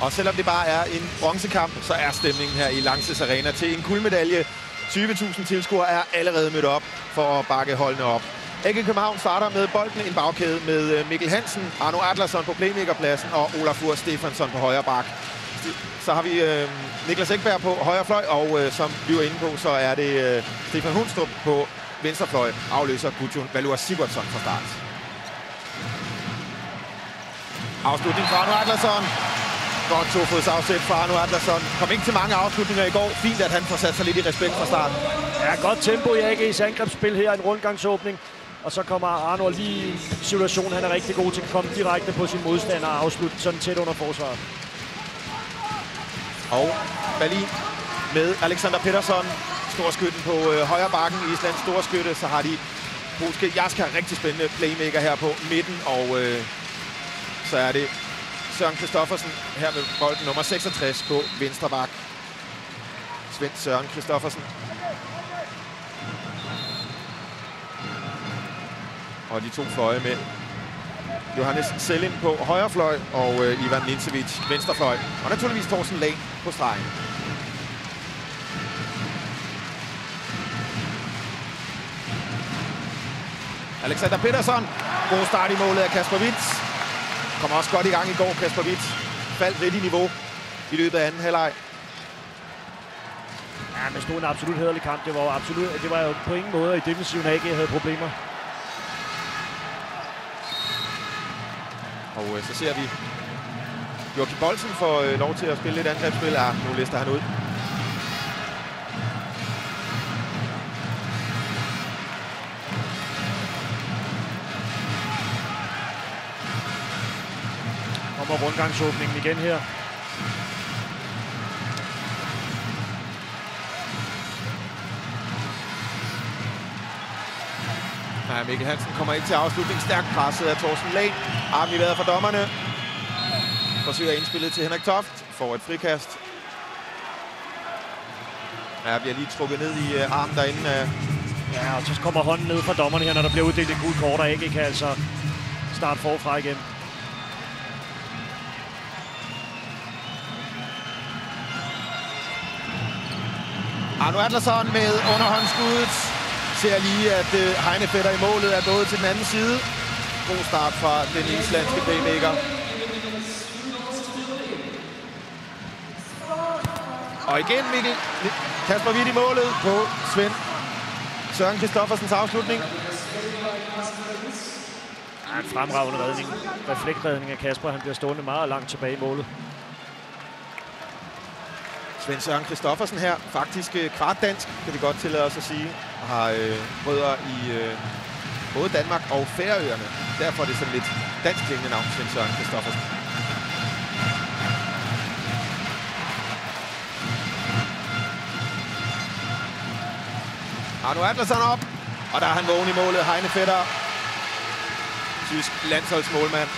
Og selvom det bare er en bronzekamp, så er stemningen her i Langsys Arena til en guldmedalje. 20.000 tilskuere er allerede mødt op for at bakke holdene op. AG København starter med bolden, en bagkæde med Mikkel Hansen, Arno Adlersson på playmakerpladsen og Olafur Stefansson på højre bak. Så har vi Niklas Ekberg på højre fløj, og som vi var inde på, så er det Stefan Hundstrup på venstre fløj, afløser Gudjon Valur Sigurdsson fra start. Afslutning fra Arno Adlersson. Godt tofodsafsæt fra Arno Adlersson. Kom ikke til mange afslutninger i går. Fint, at han får sat sig lidt i respekt fra starten. Ja, godt tempo i AG's angrebsspil her. En rundgangsåbning. Og så kommer Arno lige i en situation, han er rigtig god til at komme direkte på sin modstander og afslutte sådan tæt under forsvaret. Og Berlin med Alexander Pettersson. Storskytten på højre bakken. Islands storskytte. Så har de polske Jaska, rigtig spændende playmaker her på midten. Og så er det Søren Kristoffersen her med bolden nummer 66 på venstre bak. Svend Søren Kristoffersen. Og de to fløje med Johannes Selin på højre fløj og Ivan Nincevic venstre fløj. Og naturligvis Thorsten Lahn på stregen. Alexander Pettersson. God start i målet af Kasper Witz. Kommer også godt i gang i går, Kasper Witz. Faldt lidt i niveau i løbet af anden halvleg. Ja, men stod en absolut hæderlig kamp. Det var jo på ingen måde i defensiven AG havde problemer. Og så ser vi Joachim Boldsen får lov til at spille lidt angrebsspil. Ja, nu lister han ud. Kommer rundgangsåbningen igen her. Ja, Mikkel Hansen kommer ikke til afslutning. Stærkt presset af Thorsten Lahn. Armen i vejret for dommerne. Forsøger indspillet til Henrik Toft. Får et frikast. Ja, bliver lige trukket ned i armen derinde. Ja, og så kommer hånden ned fra dommerne her, når der bliver uddelt et gult kort, og ikke kan altså starte forfra igen. Arno Adlersson med underhåndsskuddet. Ser lige, at Heinefetter i målet er gået til den anden side. God start fra den islandske playmaker. Og igen Mikkel. Kasper Witt i målet på Svend Søren Kristoffersens afslutning. Ja, en fremragende redning. Reflektredning af Kasper. Han bliver stående meget langt tilbage i målet. Svend Søren Kristoffersen her, faktisk kvartdansk, kan vi godt tillade os at sige. Har rødder i både Danmark og Færøerne. Derfor er det sådan lidt dansk klingende navn, Svend Søren Kristoffersen. Arno Adlersson op, og der er han vågen i målet. Heinefetter, tysk landsholdsmålmand.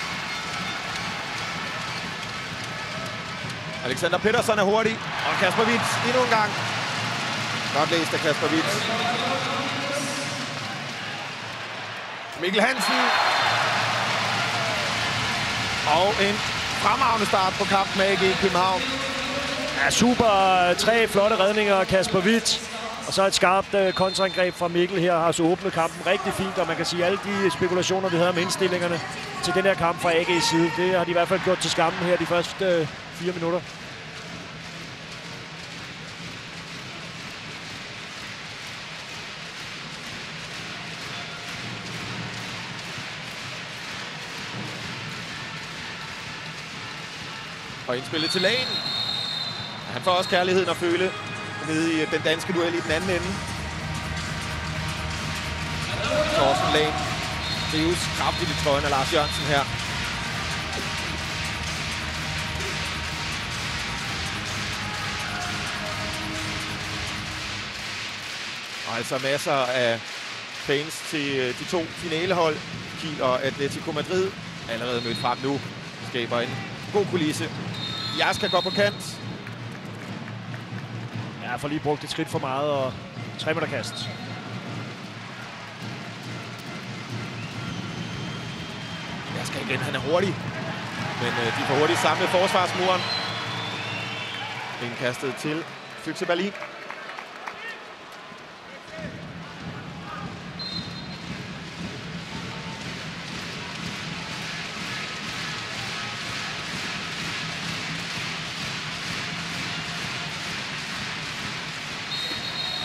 Alexander Pettersson er hurtig, og Kasper Witz endnu en gang. Godt læst af Kasper Witz. Mikkel Hansen. Og en fremragende start på kampen med AG København. Ja, super. 3 flotte redninger af Kasper Witz. Og så et skarpt kontraangreb fra Mikkel her har så åbnet kampen rigtig fint. Og man kan sige, at alle de spekulationer, vi havde om indstillingerne til den her kamp fra AG's side, det har de i hvert fald gjort til skammen her de første 4 minutter. Og indspillet til Lahn. Han får også kærligheden at føle nede i den danske duel i den anden ende. Thorsten Lahn trives kraftigt i trøjen af Lars Jørgensen her. Og altså masser af fans til de to finalehold. Kiel og Atletico Madrid allerede mødt frem nu. Skaber en god kulisse. Jaska går på kant. Ja, får lige brugt et skridt for meget og 3 meter kast. Jaska igen, han er hurtig. Men de får hurtigt samlet forsvarsmuren. Indkastet til Füchse Berlin.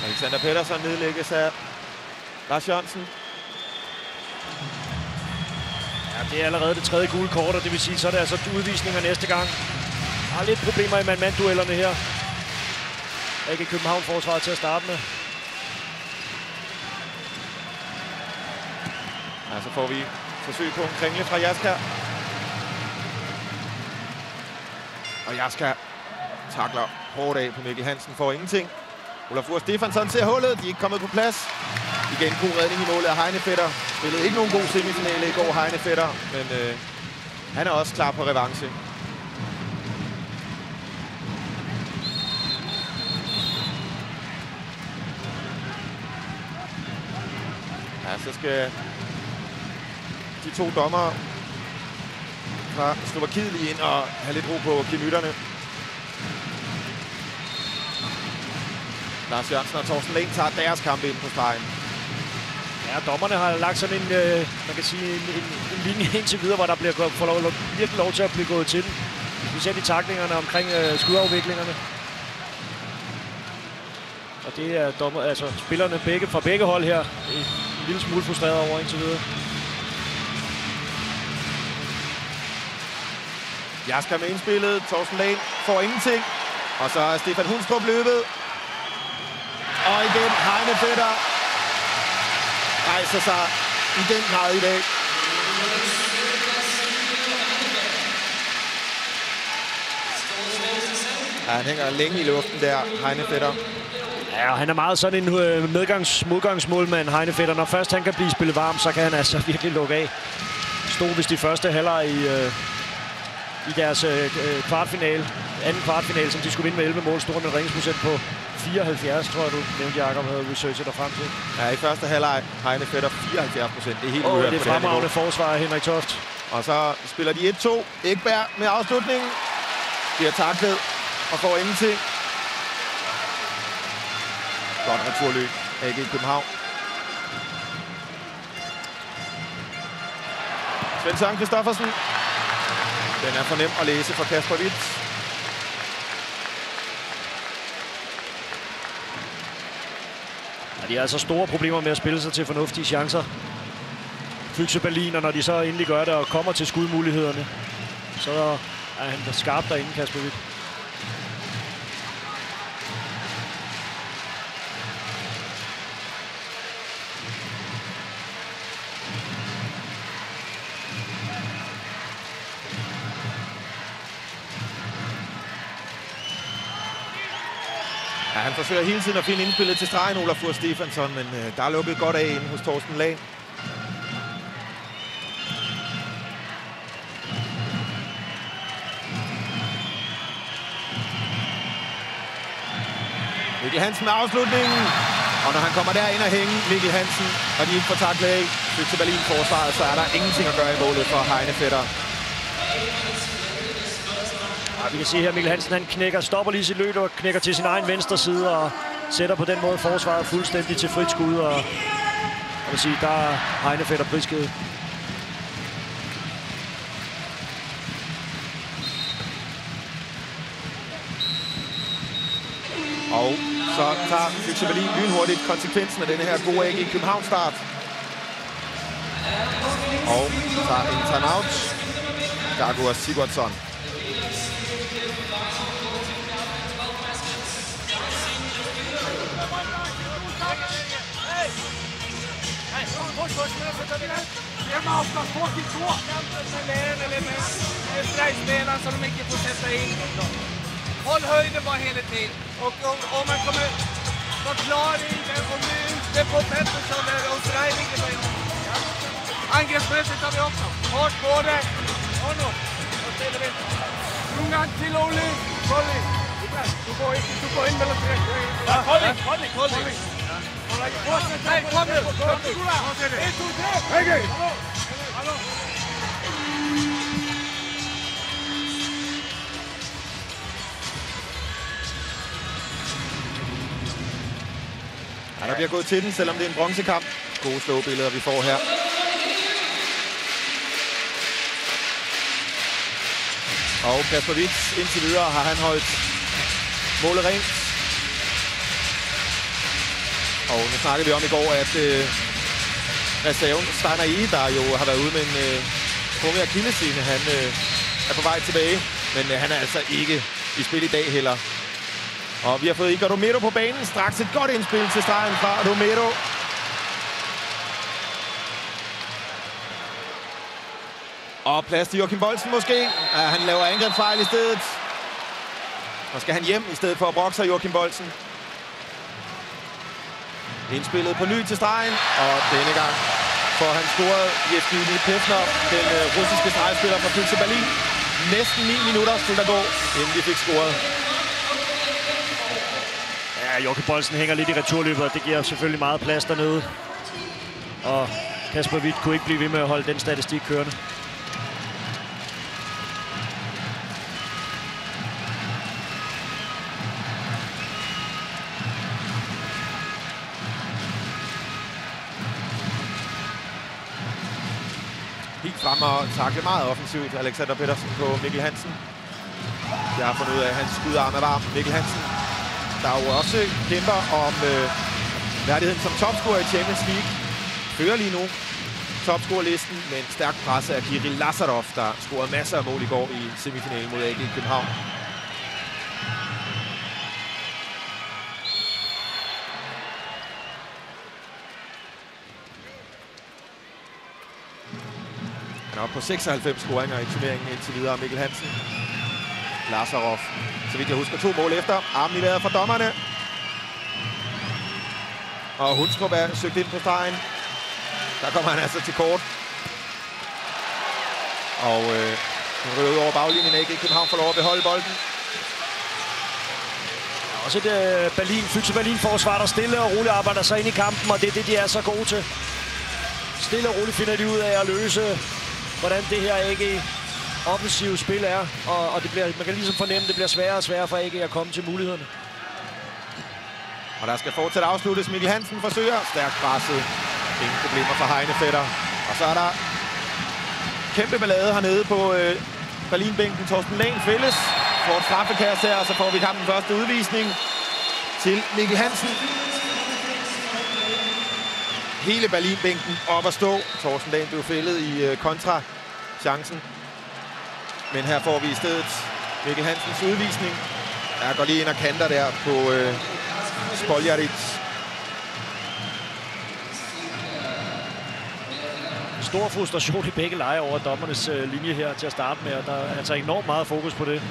Alexander Pettersson nedlægges af Lars Jørgensen. Ja, det er allerede det tredje gule kort, og det vil sige, så er det altså udvisninger næste gang. Der er lidt problemer i mand-mand-duellerne her. AG København forsvaret til at starte med. Ja, så får vi forsøg på en kringle fra Jaska. Og Jaska takler hårdt af på Mikkel Hansen, får ingenting. Olafur Stefansson ser hullet, de er ikke kommet på plads. Igen god redning i målet af Heinefetter. Spillede ikke nogen god semifinale i går, Heinefetter, men han er også klar på revanche. Ja, så skal de to dommere fra Slovakiet lige ind og have lidt ro på gemytterne. Lars Jørgensen og Torsten Lehn tager deres kamp ind på stregen. Ja, dommerne har lagt sådan en, man kan sige, en linje indtil videre, hvor der bliver virkelig lov til at blive gået til den. Specielt i taklingerne omkring skudafviklingerne. Og det er spillerne fra begge hold her en lille smule frustreret over indtil videre. Jaska med indspillet. Torsten Lehn får ingenting. Og så er Stefan Hundstrup løbet. Og igen Heinefetter rejser sig i den grad i dag. Ja, han hænger længe i luften der, Heinefetter. Ja, han er meget sådan en modgangsmålmand, Heinefetter. Når først han kan blive spillet varm, så kan han altså virkelig lukke af. Stod hvis de første halvleg i deres anden kvartfinale, som de skulle vinde med 11 mål, stod med en redningsprocent på 74, tror jeg, du nævnte, Jakob havde researchet der frem til. Ja, i første halvleg Heinefetter 74%. Det er helt uhørt. Det er fremragende forsvar af Henrik Toft. Og så spiller de 1-2. Ekberg med afslutningen. Bliver taklet og får ingenting. Godt returløb. AG København. Svend Søren Kristoffersen. Den er for nem at læse for Kasper Witt. De har altså store problemer med at spille sig til fornuftige chancer. Füchse Berlin, og når de så endelig gør det og kommer til skudmulighederne, så er han der skarp derinde, Kasper Witt. Ja, han forsøger hele tiden at finde indspillet til stregen, Olafur Stefansson, men der er lukket godt af inde hos Torsten Lehn. Mikkel Hansen med afslutningen. Og når han kommer derind og hænge, Mikkel Hansen, og de ikke får taklet af Füchse Berlin forsvaret, så er der ingenting at gøre i målet for Heinefetter. Vi kan se her, Mikkel Hansen han stopper lige sit løb og knækker til sin egen venstre side og sætter på den måde forsvaret fuldstændig til frit skud. Og jeg vil sige, der er Heinefetter prisgivet. Og så tager Füchse Berlin lynhurtigt konsekvensen af denne her gode AG København-start. Og tager en timeout. Gregor Sigurdsson. Man ofta får till två eller strejkspelaren som de inte får sätta in. Håll höjden bara hela tiden. Och om man kommer vara klar i det, om du är ute på Pettersson och Streining. Angreppsmässigt har vi också. Hårt på det. Honom. Och ställer vi. Lungan till Olli. Kolli. Du går in mellan tre. Ja, Kolli. Nej, kom nu! Kom nu! 1, 2, 3! Hej! Hallå! Ja, der bliver gået til den, selvom det er en bronzekamp. Gode slåbilleder, vi får her. Og Kasper Witz, indtil videre har han holdt målet rent. Og nu snakkede vi om i går, at reserven Steiner E, der jo har været ude med en tunge akillessene, han er på vej tilbage. Men han er altså ikke i spil i dag heller. Og vi har fået Igor Romero på banen. Straks et godt indspil til stregen fra Romero. Og plads til Joachim Boldsen måske. Ja, han laver angrebsfejl i stedet. Og skal han hjem i stedet for at brokke sig, Joachim Boldsen. Indspillet på ny til stregen. Og denne gang får han scoret Yevgeny Pevnov, den russiske stregspiller fra Füchse Berlin. Næsten 9 minutter skulle der gå, inden de fik scoret. Ja, Joachim Boldsen hænger lidt i returløbet, og det giver selvfølgelig meget plads dernede. Og Kasper Witz kunne ikke blive ved med at holde den statistik kørende. Helt frem og takle meget offensivt. Alexander Pedersen på Mikkel Hansen. Jeg har fundet ud af, at hans skudarm er varm. Mikkel Hansen, der jo også kæmper om værdigheden som topscorer i Champions League. Fører lige nu topscorerlisten med en stærk presse af Kirill Lazarov, der scorede masser af mål i går i semifinalen mod AG København. Han er oppe på 96 scoringer i turneringen indtil videre. Mikkel Hansen. Lazarov, så vidt jeg husker, 2 mål efter. Armen i vejret fra dommerne. Og Hundstrup er søgt ind på stregen. Der kommer han altså til kort. Og han ryger ud over baglinjen. AG København får lov at beholde bolden. Også et Füchse Berlin-forsvar, der stille og roligt arbejder sig ind i kampen, og det er det, de er så gode til. Stille og roligt finder de ud af at løse, hvordan det her AG offensive spil er, og det bliver, man kan ligesom fornemme, at det bliver sværere og sværere for AG at komme til mulighederne. Og der skal fortsat afsluttes. Mikkel Hansen forsøger. Stærkt presset. Ingen problemer for Heine-Fætter. Og så er der kæmpe ballade hernede på Berlin-bænken. Torsten Lahn fælles. Får et straffekast her, og så får vi kampens første udvisning til Mikkel Hansen. Hele Berlin-bænken op at stå. Torsten Lahn blev fældet i kontra-chancen. Men her får vi i stedet Mikkel Hansens udvisning. Jeg går lige ind og kanter der på Spoljaric. Stor frustration i begge lejre over dommernes linje her til at starte med, og der er altså enormt meget fokus på det.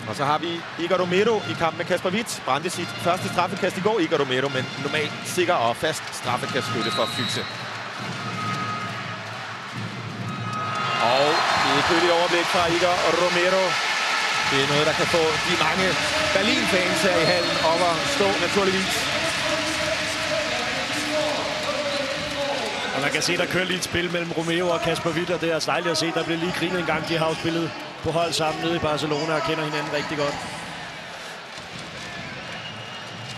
Og så har vi Igor Romero i kamp med Kasper Witz. Brændte sit første straffekast i går, Igor Romero, men normalt sikker og fast straffekastskytte for Füchse. Og det er et køligt overblik fra Igor Romero. Det er noget, der kan få de mange Berlin-fans her i hallen op at stå, naturligvis. Og man kan se, der kører lige et spil mellem Romero og Kasper Witz, og det er dejligt at se. Der bliver lige grinet en gang. De har jo spillet på hold sammen nede i Barcelona og kender hinanden rigtig godt.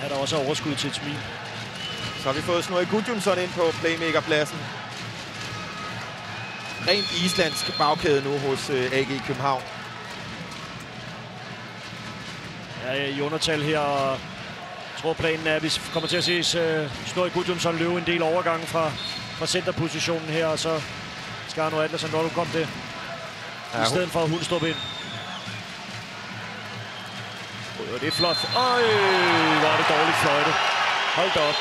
Er der også overskud til et smil. Så har vi fået Snorre Gudjonsson ind på playmakerpladsen. Rent islandsk bagkæde nu hos AG København. Ja, i undertal her, og jeg tror planen er, at vi kommer til at se Snorre Gudjonsson løbe en del overgange fra centerpositionen her, og så skal Arno Adlersen, når du kom det, i stedet for at Hundstrup ind. Det er flot. Øj, hvor er det dårligt fløjte. Hold da op.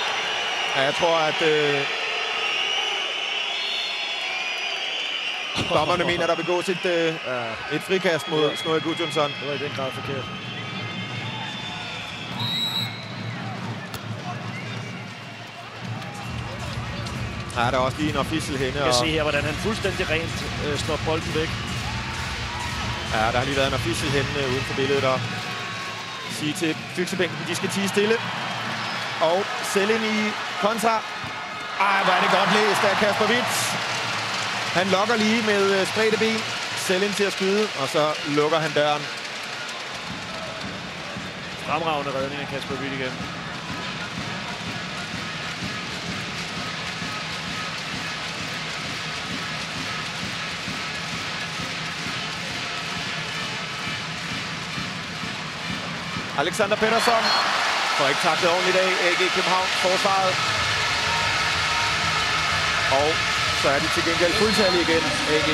Ja, jeg tror, at dommerne mener, der begås et frikast mod Snorre Gudjonsson. Det var i den grad forkert. Ja, der er også lige en officiel henne. Jeg kan se her, hvordan han fuldstændig rent slår bolden væk. Ja, der har lige været en officiel henne uden for billedet og sige til Füchse-bænken, de skal tie stille. Og selv ind i kontra. Ej, hvor er det godt læst af Kasper Witz. Han lokker lige med spredte ben. Selv ind til at skyde, og så lukker han døren. Fremragende redning af Kasper Witz igen. Alexander Pettersson får ikke taklet ordentligt af AG København forsvaret. Og så er de til gengæld fuldtallige igen, AG.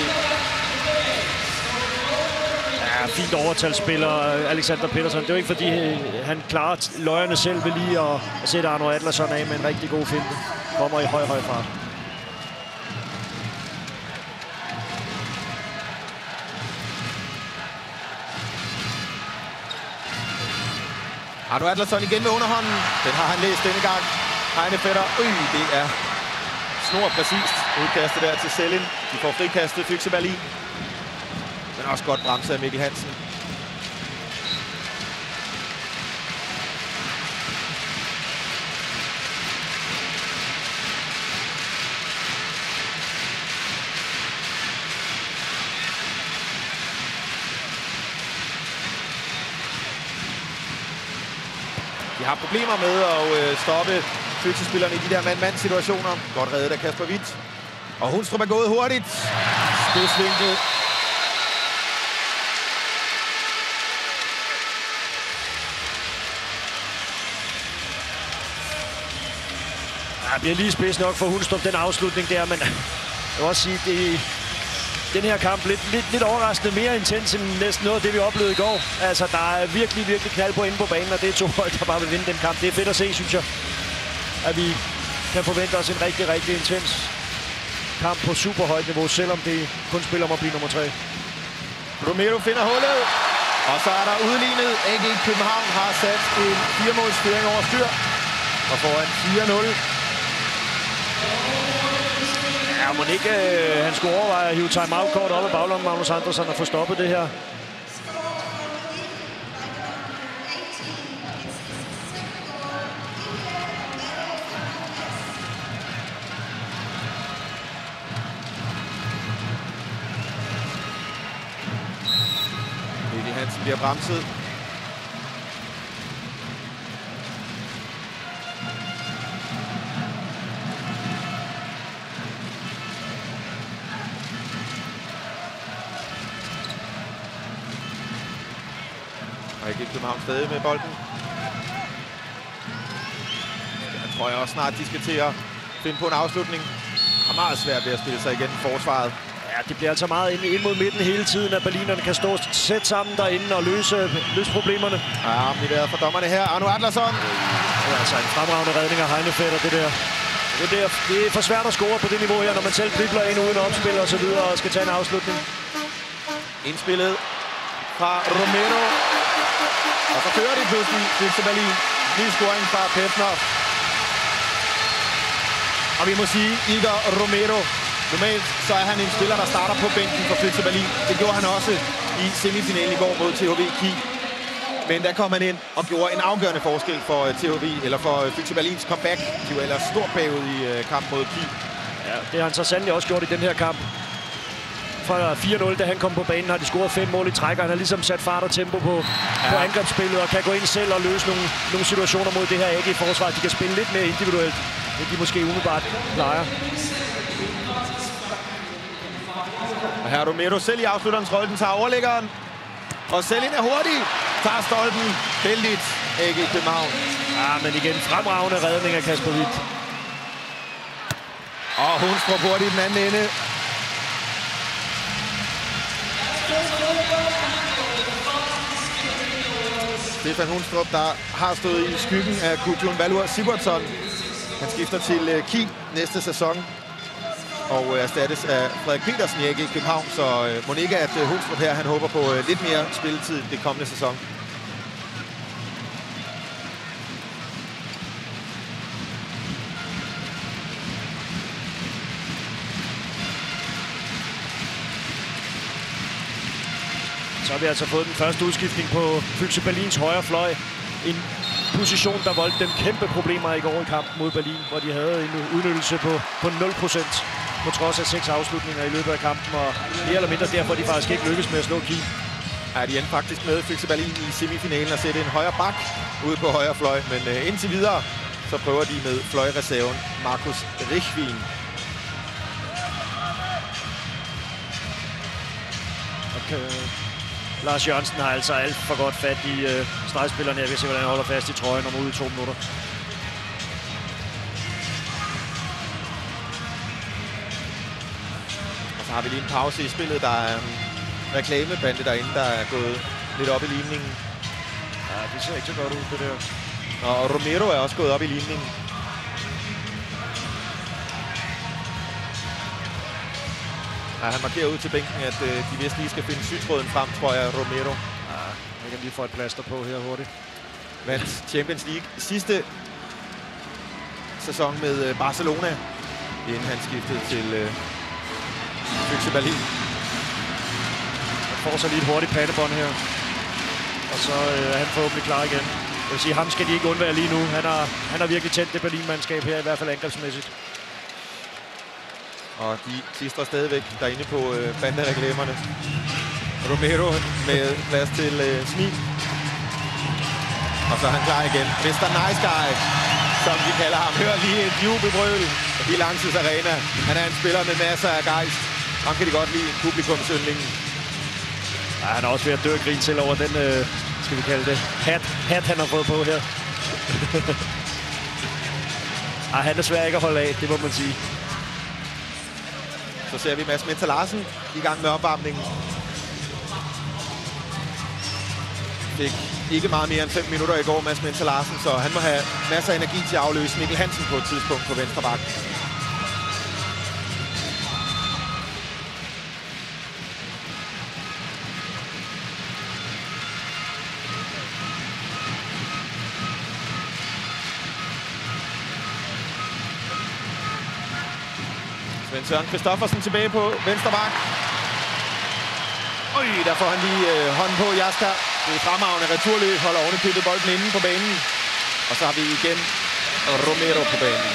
Ja, fint overtalsspiller Alexander Pettersson. Det er jo ikke fordi, han klarer løjerne selv ved lige at sætte Arno Adlersson af med en rigtig god finte. Kommer i høj fart. Arno Adlersson igen med underhånden. Den har han læst denne gang. Heine Fætter. Det er snor præcist. Udkastet der til Selin. De får frikastet Füchse Berlin. Men også godt bremset af Mikkel Hansen. De har problemer med at stoppe Füchse-spillerne i de der mand-mand-situationer. Godt reddet af Kasper Hvidt. Og Hundstrup er gået hurtigt. Spidsvinkel. Ja, bliver lige spids nok for Hundstrup, den afslutning der, men jeg vil også sige, det den her kamp lidt overraskende mere intens end næsten noget af det, vi oplevede i går. Altså, der er virkelig knald på inde på banen, og det er 2 hold, der bare vil vinde den kamp. Det er fedt at se, synes jeg, at vi kan forvente os en rigtig intens kamp på super højt niveau, selvom det kun spiller om at blive nummer 3. Romero finder hullet, og så er der udlignet. AG København har sat en 4-målsføring over styr, og foran 4-0. Ja, må ikke han skulle overveje at hive timeout-kort op af baglommen, Magnus Andersson, og få stoppet det her. Mikkel Hansen bliver bremset. AG København stadig med bolden. Jeg tror også snart, de skal til at finde på en afslutning. Det er meget svært ved at spille sig igen i forsvaret. Ja, det bliver altså meget ind mod midten hele tiden, at berlinerne kan stå sæt sammen derinde og løse problemerne. Ja, vi er for dommerne her. Arno Adlersson. Det er altså en fremragende redning af Heine Fætter, det der. Det er for svært at score på det niveau her, når man selv dribler ind uden opspil og så videre og skal tage en afslutning. Indspillet fra Romero. Og så kører de pludselig Füchse Berlin. Ny scoring fra Pevnov. Og vi må sige, Igor Romero. Normalt så er han en spiller, der starter på bænken for Füchse Berlin. Det gjorde han også i semifinalen i går mod THW Kiel. Men der kom han ind og gjorde en afgørende forskel for THW, eller for Füchse Berlins comeback. De var ellers stort bagud i kamp mod Kiel. Ja, det har han så sandelig også gjort i den her kamp. Fra 4-0, da han kom på banen, har de scoret 5 mål i træk, og han har ligesom sat fart og tempo på angrebsspillet, og kan gå ind selv og løse nogle situationer mod det her AG i forsvaret. De kan spille lidt mere individuelt, end de måske umiddelbart plejer. Og her er Romero selv i afslutterens rolle. Den tager overlæggeren. Og Selin er hurtig. Tager stolpen. Heldigt. AG København. Ja, men igen fremragende redning af Kasper Hvidt. Og Hundstrup hurtigt i den anden ende. Stefan Hundstrup, der har stået i skyggen af Gudjon Valur Sigurdsson. Han skifter til Kiel næste sæson og erstattes af Frederik Petersen i AG København. Så må ikke, at Hundstrup her han håber på lidt mere spilletid det kommende sæson. Så har vi altså fået den første udskiftning på Füchse Berlins højre fløj. En position, der voldte dem kæmpe problemer i går i kampen mod Berlin, hvor de havde en udnyttelse på 0%, på trods af 6 afslutninger i løbet af kampen, og mere eller mindre derfor, de faktisk ikke lykkes med at slå Kiel. Ja, de endte faktisk med Füchse Berlin i semifinalen at sætte en højre bak ude på højre fløj, men indtil videre, så prøver de med fløjreserven Markus Richwin. Lars Jørgensen har altså alt for godt fat i stregspillerne. Jeg vil se, hvordan han holder fast i trøjen om ude i 2 minutter. Og så har vi lige en pause i spillet. Der er en reklamebande derinde, der er gået lidt op i ligningen. Ja, det ser ikke så godt ud, det der. Og Romero er også gået op i ligningen. Ja, han markerer ud til bænken, at de vist lige skal finde sytråden frem, tror jeg, Romero. Ja, jeg kan lige få et plaster på her hurtigt. Vandt Champions League sidste sæson med Barcelona, inden han skiftede til FC Berlin. Han får så lige et hurtigt pandebånd her. Og så er han forhåbentlig klar igen. Jeg vil sige, ham skal de ikke undvære lige nu. Han har virkelig tændt det Berlin-mandskab her, i hvert fald angrebsmæssigt. Og de klistrer stadigvæk derinde på bandereklamerne. Romero med plads til smil. Og så er han klar igen. Mr. Nice Guy, som de kalder ham. Hør lige et jubelbrøl i Langses Arena. Han er en spiller med masser af gejst. Ham kan de godt lide, publikumsyndlingen. Ja, han er også ved at dø og grine til over den, skal vi kalde det, hat han har fået på her. Ej, han er svær ikke at holde af, det må man sige. Så ser vi Mads Menta Larsen i gang med opvarmningen. Fik ikke meget mere end 5 minutter i går, Mads Menta Larsen, så han må have masser af energi til at afløse Mikkel Hansen på et tidspunkt på venstre bak. Søren Christoffersen tilbage på venstre bak. Øj, der får han lige hånden på Jaska. Det er fremragende returløb, holder ovenikøbet bolden inde på banen. Og så har vi igen Romero på banen.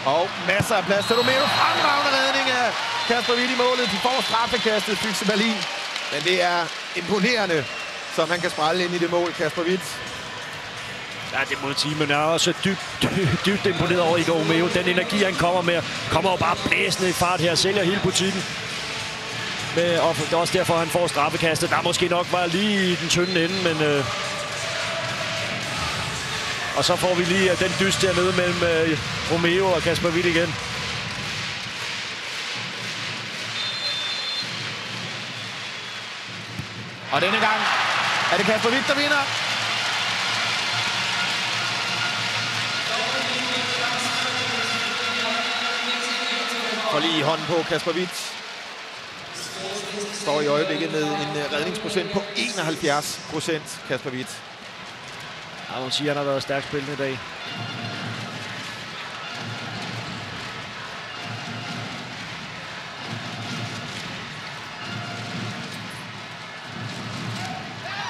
Og masser af plads til Romero. Fremragende redning af Kasper Hvidt i målet. De får straffekastet, FC Berlin. Men det er imponerende, som han kan sprælle ind i det mål, Kasper Hvidt. Ja, det må jeg sige, men jeg er også dybt imponeret over Igor Romero. Den energi, han kommer med, kommer jo bare blæsende i fart her, sælger hele butikken. Og det er også derfor, han får straffekastet. Der måske nok var lige i den tynde ende, men... Og så får vi lige den dyst dernede mellem Romero og Kasper Hvidt igen. Og denne gang er det Kasper Hvidt, der vinder. Får lige hånden på Kasper Hvidt. Står i øjeblikket med en redningsprocent på 71%, Kasper Hvidt. Jeg må sige, at han har været stærkt spillende i dag.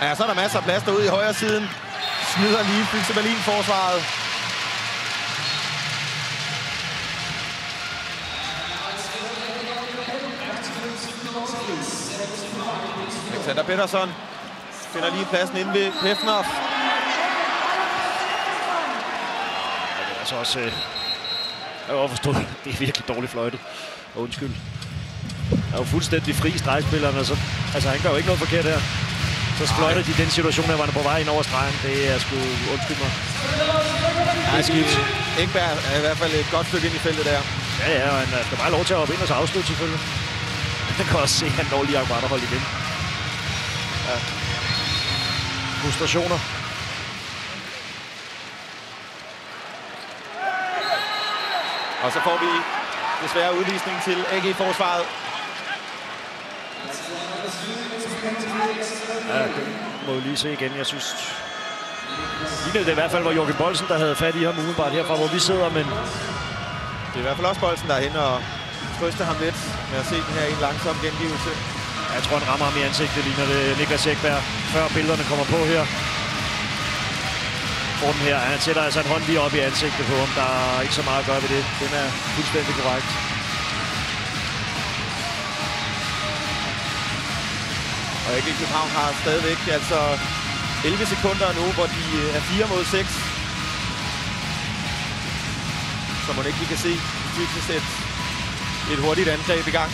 Ja, så er der masser af plads derude i højre siden. Smider lige FC Berlin-forsvaret. Alexander Pettersson finder lige pladsen inde ved Pefnov. Altså også... jeg har forstået, det er virkelig dårligt fløjtet. Og undskyld. Han er jo fuldstændig fri stregspilleren, og så... Altså, han gør jo ikke noget forkert her. Så fløjter de den situation, der var på vej ind over stregen. Det er sgu... Undskyld mig. Det er skidt. Engberg er i hvert fald et godt stykke ind i feltet der. Ja, og han skal bare lov til at hoppe ind og så afslutte selvfølgelig. Man kan også se, at han når lige akkurat at holde igen. Ja. Frustrationer. Og så får vi desværre udvisning til AG-forsvaret. Ja, det må vi lige se igen. Jeg synes... Det i hvert fald var Joachim Boldsen, der havde fat i ham umiddelbart herfra, hvor vi sidder, men... Det er i hvert fald også Boldsen, der er hen og trøster ham lidt med at se den her i en langsom gengivelse. Jeg tror, han rammer ham i ansigtet, ligner det Niklas Ekberg, før billederne kommer på her. Får den her. Han sætter altså en hånd lige op i ansigtet på ham. Der er ikke så meget at gøre ved det. Den er fuldstændig korrekt. Og Og AG København har stadigvæk altså 11 sekunder nu, hvor de er 4 mod 6. Så må ikke vi kan se Styrke sætte et hurtigt angreb i gang.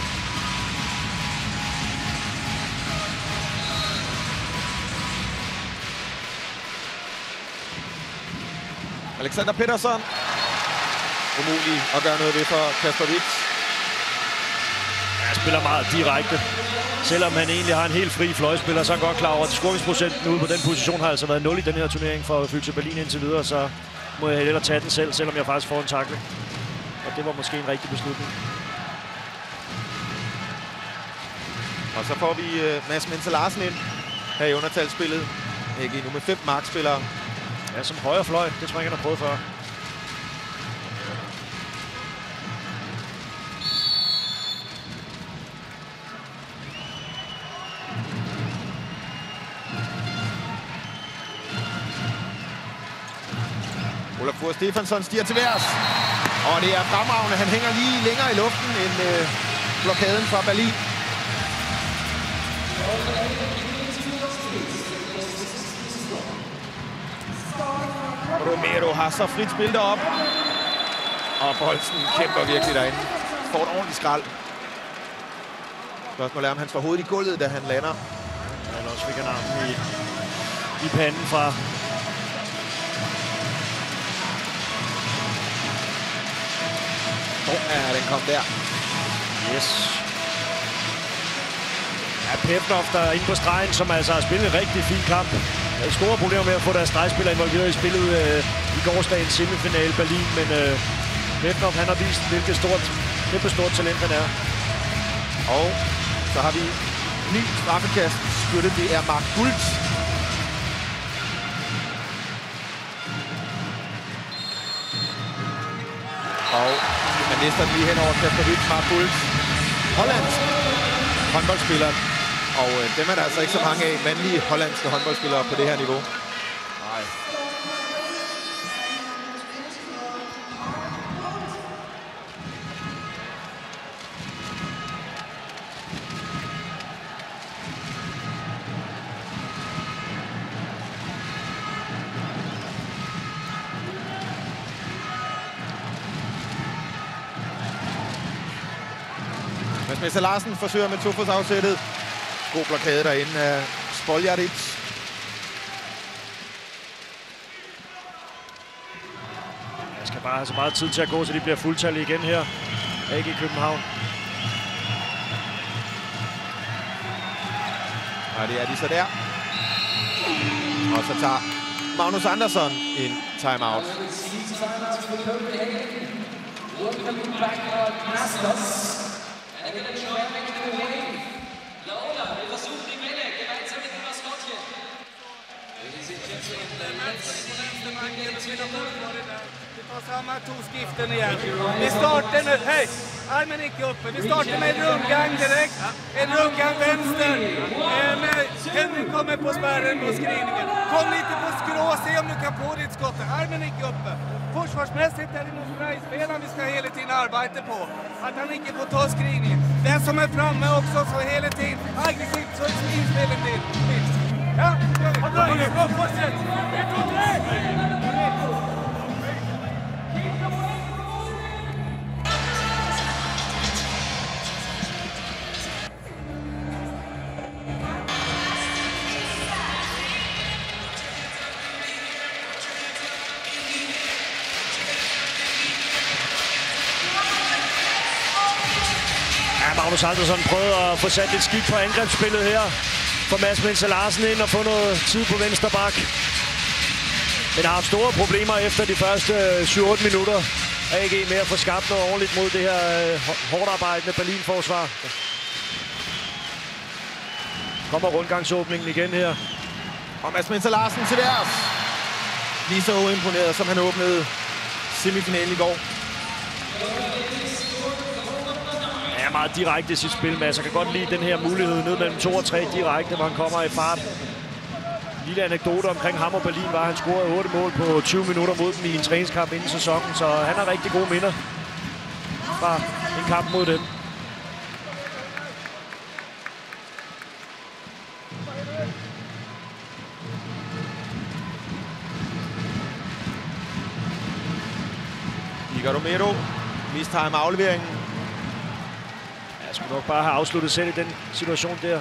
Alexander Pettersson. Umulig at gøre noget ved for Kasper Witz. Han spiller meget direkte. Selvom han egentlig har en helt fri fløjspiller, så er han godt klar over, at scoringsprocenten ude på den position har altså været 0 i den her turnering for Füchse Berlin indtil videre, så må jeg hellere tage den selv, selvom jeg faktisk får en tackling. Og det var måske en rigtig beslutning. Og så får vi Mads Mense Larsen ind her i undertalsspillet. AG nu med 5 markspillere. Ja, som højre fløj. Det tror jeg ikke, han har prøvet før. Olaf Fur Stefansson stiger til værs. Og det er fremragende. Han hænger lige længere i luften end blokaden fra Berlin. Romero har så frit spil derop. Og Bolsen kæmper virkelig derinde. Får et ordentligt skrald. Spørgsmålet er, om han får hovedet i gulvet, da han lander. Ja, eller også fik han armen i panden fra. Ja, den kom der. Yes. Ja, Pevnov, der er inde på stregen, som altså har spillet en rigtig fin kamp. Store problemer med at få deres stregspillere involveret i spillet i gårsdagens semifinale Berlin, men Pevnov, han har vist, hvilket stort talent han er. Og så har vi ny straffekast skytte. Det er Mark Gult. Og man næster lige hen over Kasper Witz, Mark Gult. Hollandsk håndboldspiller. Og dem er der altså ikke så mange af, mandlige hollandske håndboldspillere på det her niveau. Nej. Mads Mense Larsen forsøger med tofodsafsættet. God blokade derinde af Spoljaric. Jeg skal bare have så meget tid til at gå, så de bliver fuldtallige igen her. AG København. Og det er de så der. Og så tager Magnus Andersson en timeout. Vi tar samma skiften igen. Vi startar nu, hej! Armen gick upp. Vi startar med en rundgång direkt. En rundgång vänster. Henry kommer på spärren på skrivningen. Kom lite på skrå, se om du kan få ditt skott. Armen gick upp. Forsvarsmässigt är det nog spelaren vi ska hela tiden arbeta på. Att han inte får ta skrivningen. Den som är framme också så hela tiden aggressivt så inspelet till. Ja, fortsätt! 1, 2, 3! Magnus Andersson prøvede at få sat lidt skik på angrebsspillet her. For Mads Mense Larsen ind og få noget tid på venstre bak. Men har haft store problemer efter de første 7-8 minutter. AG med at få skabt noget ordentligt mod det her hårdt arbejdende Berlin-forsvar. Kommer rundgangsåbningen igen her. Og Mads Mense Larsen til værs. Lige så uimponeret, som han åbnede semifinalen i går. Er meget direkte i sit spil, Mads. Jeg kan godt lide den her mulighed ned mellem 2 og 3 direkte, hvor han kommer i fart. Lille anekdote omkring ham og Berlin var, at han scorede 8 mål på 20 minutter mod dem i en træningskamp inden sæsonen, så han har rigtig gode minder fra en kamp mod dem. Igor Romero mistime afleveringen. Jeg skulle nok bare have afsluttet selv i den situation der.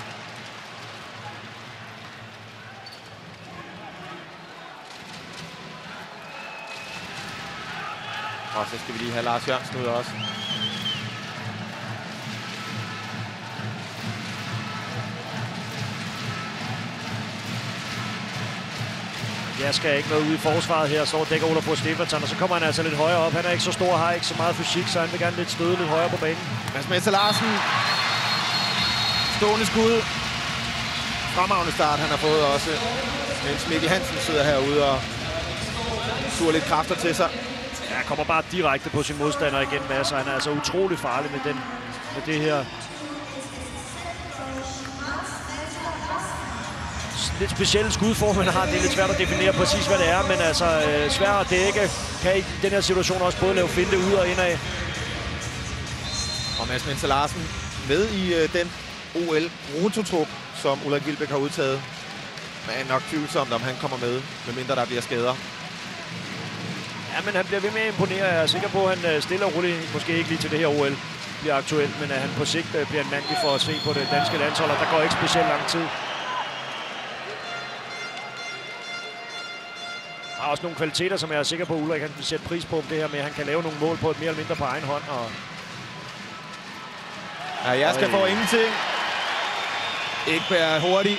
Og så skal vi lige have Lars Jørgensen ud også. Jeg skal ikke noget ude i forsvaret her, så dækker Olafur Stefansson, og så kommer han altså lidt højere op. Han er ikke så stor, har ikke så meget fysik, så han vil gerne lidt støde lidt højere på banen. Mads Mester Larsen. Stående skud. Fremragende start, han har fået også. Mens Mikkel Hansen sidder herude og suger lidt kræfter til sig. Ja, han kommer bare direkte på sin modstander igen, Mads. Han er altså utrolig farlig med det her. Lidt specielle skudform, man har. Det er lidt svært at definere præcis, hvad det er, men altså svært at dække. Kan i den her situation også både lave finte ud og indad. Og Mads Mester Larsen med i den OL-rototrup, som Ulrik Wilbæk har udtaget. Men nok tvivlsomt, om han kommer med, medmindre der bliver skader. Ja, men han bliver ved med at imponere. Jeg er sikker på, at han stille og roligt, måske ikke lige til det her OL, bliver aktuelt, men at han på sigt bliver en mand, vi får at se på det danske landshold, og der går ikke specielt lang tid. Der er også nogle kvaliteter, som jeg er sikker på, at Ulrik kan sætte pris på det her med, at han kan lave nogle mål på et mere eller mindre på egen hånd. Og ja, jeg skal få ingenting. Ekberg er hurtig.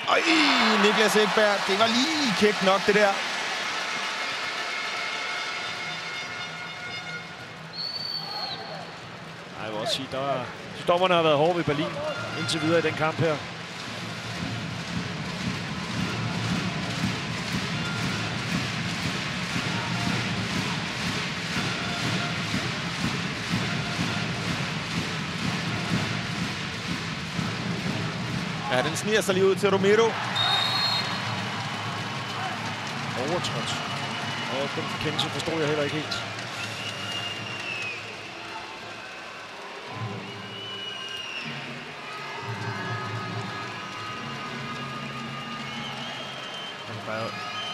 Og Niklas Ekberg, det var lige kægt nok, det der. Jeg vil også sige, at dommerne har været hårde ved Berlin indtil videre i den kamp her. Ja, den sniger sig lige ud til Romero. Overtrådt. Og den forkendelse forstår jeg heller ikke helt.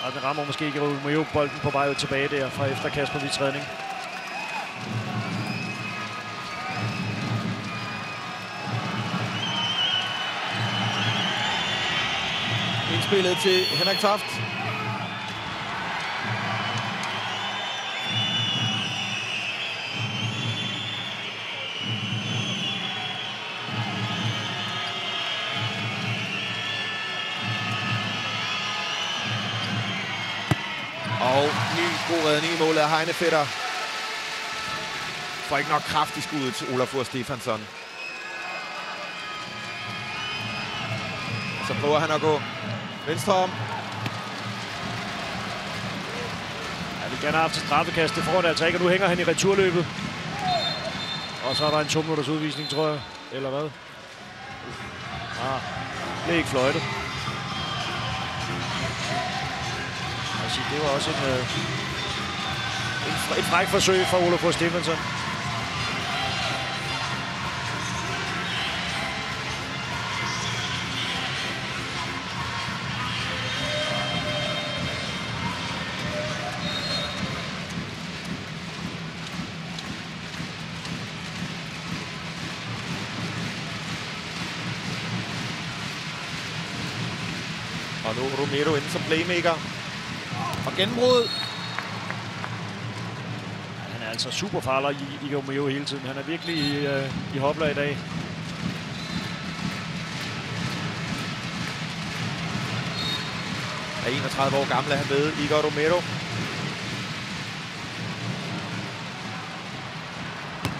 Og den rammer måske ikke Romero bolden på vej ud tilbage der fra efter Kasper Hvidts redning. Indspillet til Henrik Toft. Og ny god redning i målet af Heine Fætter. Får ikke nok kraft i skuddet til Olafur Stefansson. Og så prøver han at gå venstre om. Jeg vil gerne have haft til straffekast. Det får det altså ikke, og nu hænger han i returløbet. Og så er der en 2 minutters udvisning, tror jeg. Eller hvad? Det er ikke fløjtet. Det var også et fræk forsøg fra Olafur Stefansson. Og nu Romero inde som playmaker. Og gennembrud. Han er altså super farlig i Romero hele tiden. Han er virkelig i hopler i dag. Er 31 år gammel er han med, Igor Romero.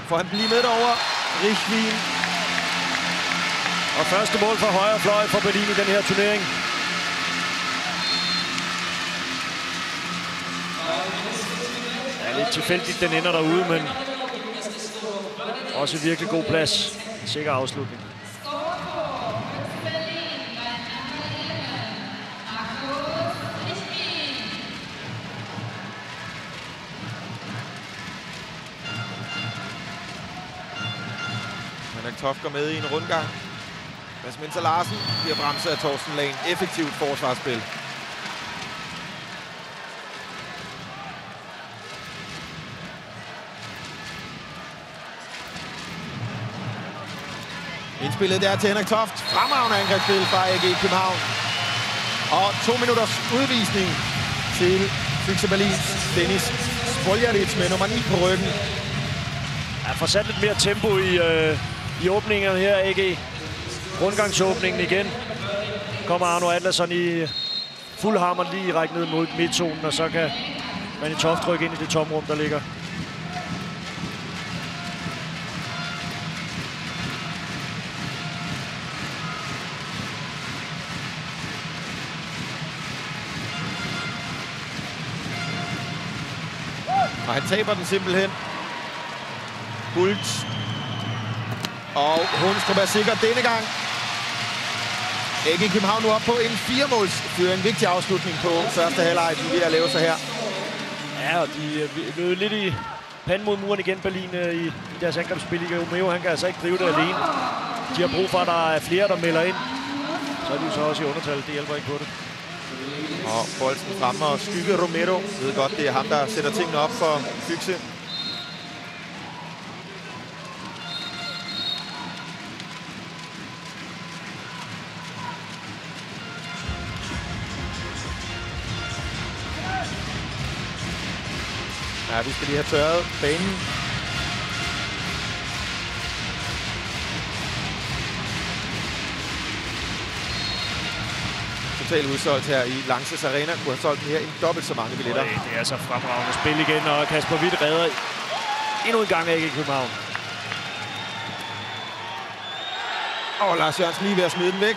Får han blive med derovre. Richwin. Og første mål for højre fløj for Berlin i den her turnering. Lidt tilfældigt, den ender derude, men også virkelig god plads. En sikker afslutning. Henrik Toft går med i en rundgang. Mads Mester Larsen bliver bremset af Torsten Lane. Effektivt forsvarsspil. Indspillet der til Henrik Toft. Fremragende angrebsspil fra AG København. Og 2 minutters udvisning til Füchse Berlins Denis Spoljaric med nummer 9 på ryggen. Ja, får sat lidt mere tempo i åbningerne her, AG. Rundgangsåbningen igen. Kommer Arno Atlason i fuld hammer lige række ned mod midtzonen, og så kan man i Toft rykke ind i det tomrum, der ligger. Og han taber den simpelthen. Hult. Og Hundstrup er sikker denne gang. AG København nu op på en 4-målsføring. Vigtig afslutning på første halvleg, de er ved at lave sig her. Ja, og de lød lidt i panden mod muren igen, Berlin, i deres angrebsspil. Romeo, han kan altså ikke drive det alene. De har brug for, at der er flere, der melder ind. Så er de jo så også i undertal. Det hjælper ikke på det. Og bolden fremme og skygge Romero. Jeg ved godt, det er ham, der sætter tingene op for Füchse. Ja, vi skal lige have tørret banen. Total udsolgt her i Lanxess Arena. Kunne have solgt den her i dobbelt så mange billetter. Det er så fremragende spil igen, og Kasper Hvidt redder endnu en gang AG København. Og Lars Jørgensen lige ved at smide den væk.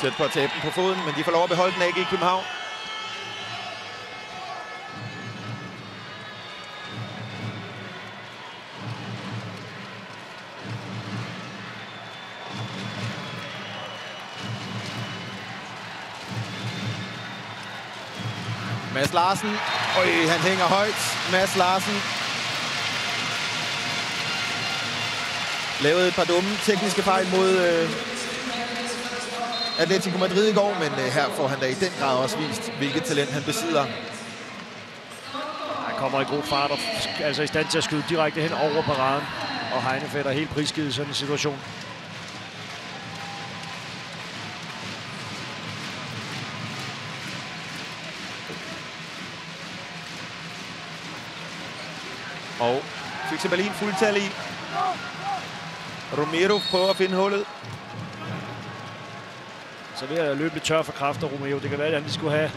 Tæt på at tabe den på foden, men de får lov at beholde den AG København. Mads Larsen. Han hænger højt. Mads Larsen. Lavede et par dumme tekniske fejl mod Atletico Madrid i går, men her får han da i den grad også vist, hvilket talent han besidder. Han kommer i god fart og altså i stand til at skyde direkte hen over paraden. Og Heinefeld er helt prisgivet i sådan en situation. Og Füchse Berlin fuldtal i. Romero prøver at finde hullet. Så ved at løbe lidt tør for kræfter, Romeo. Det kan være, at han skulle have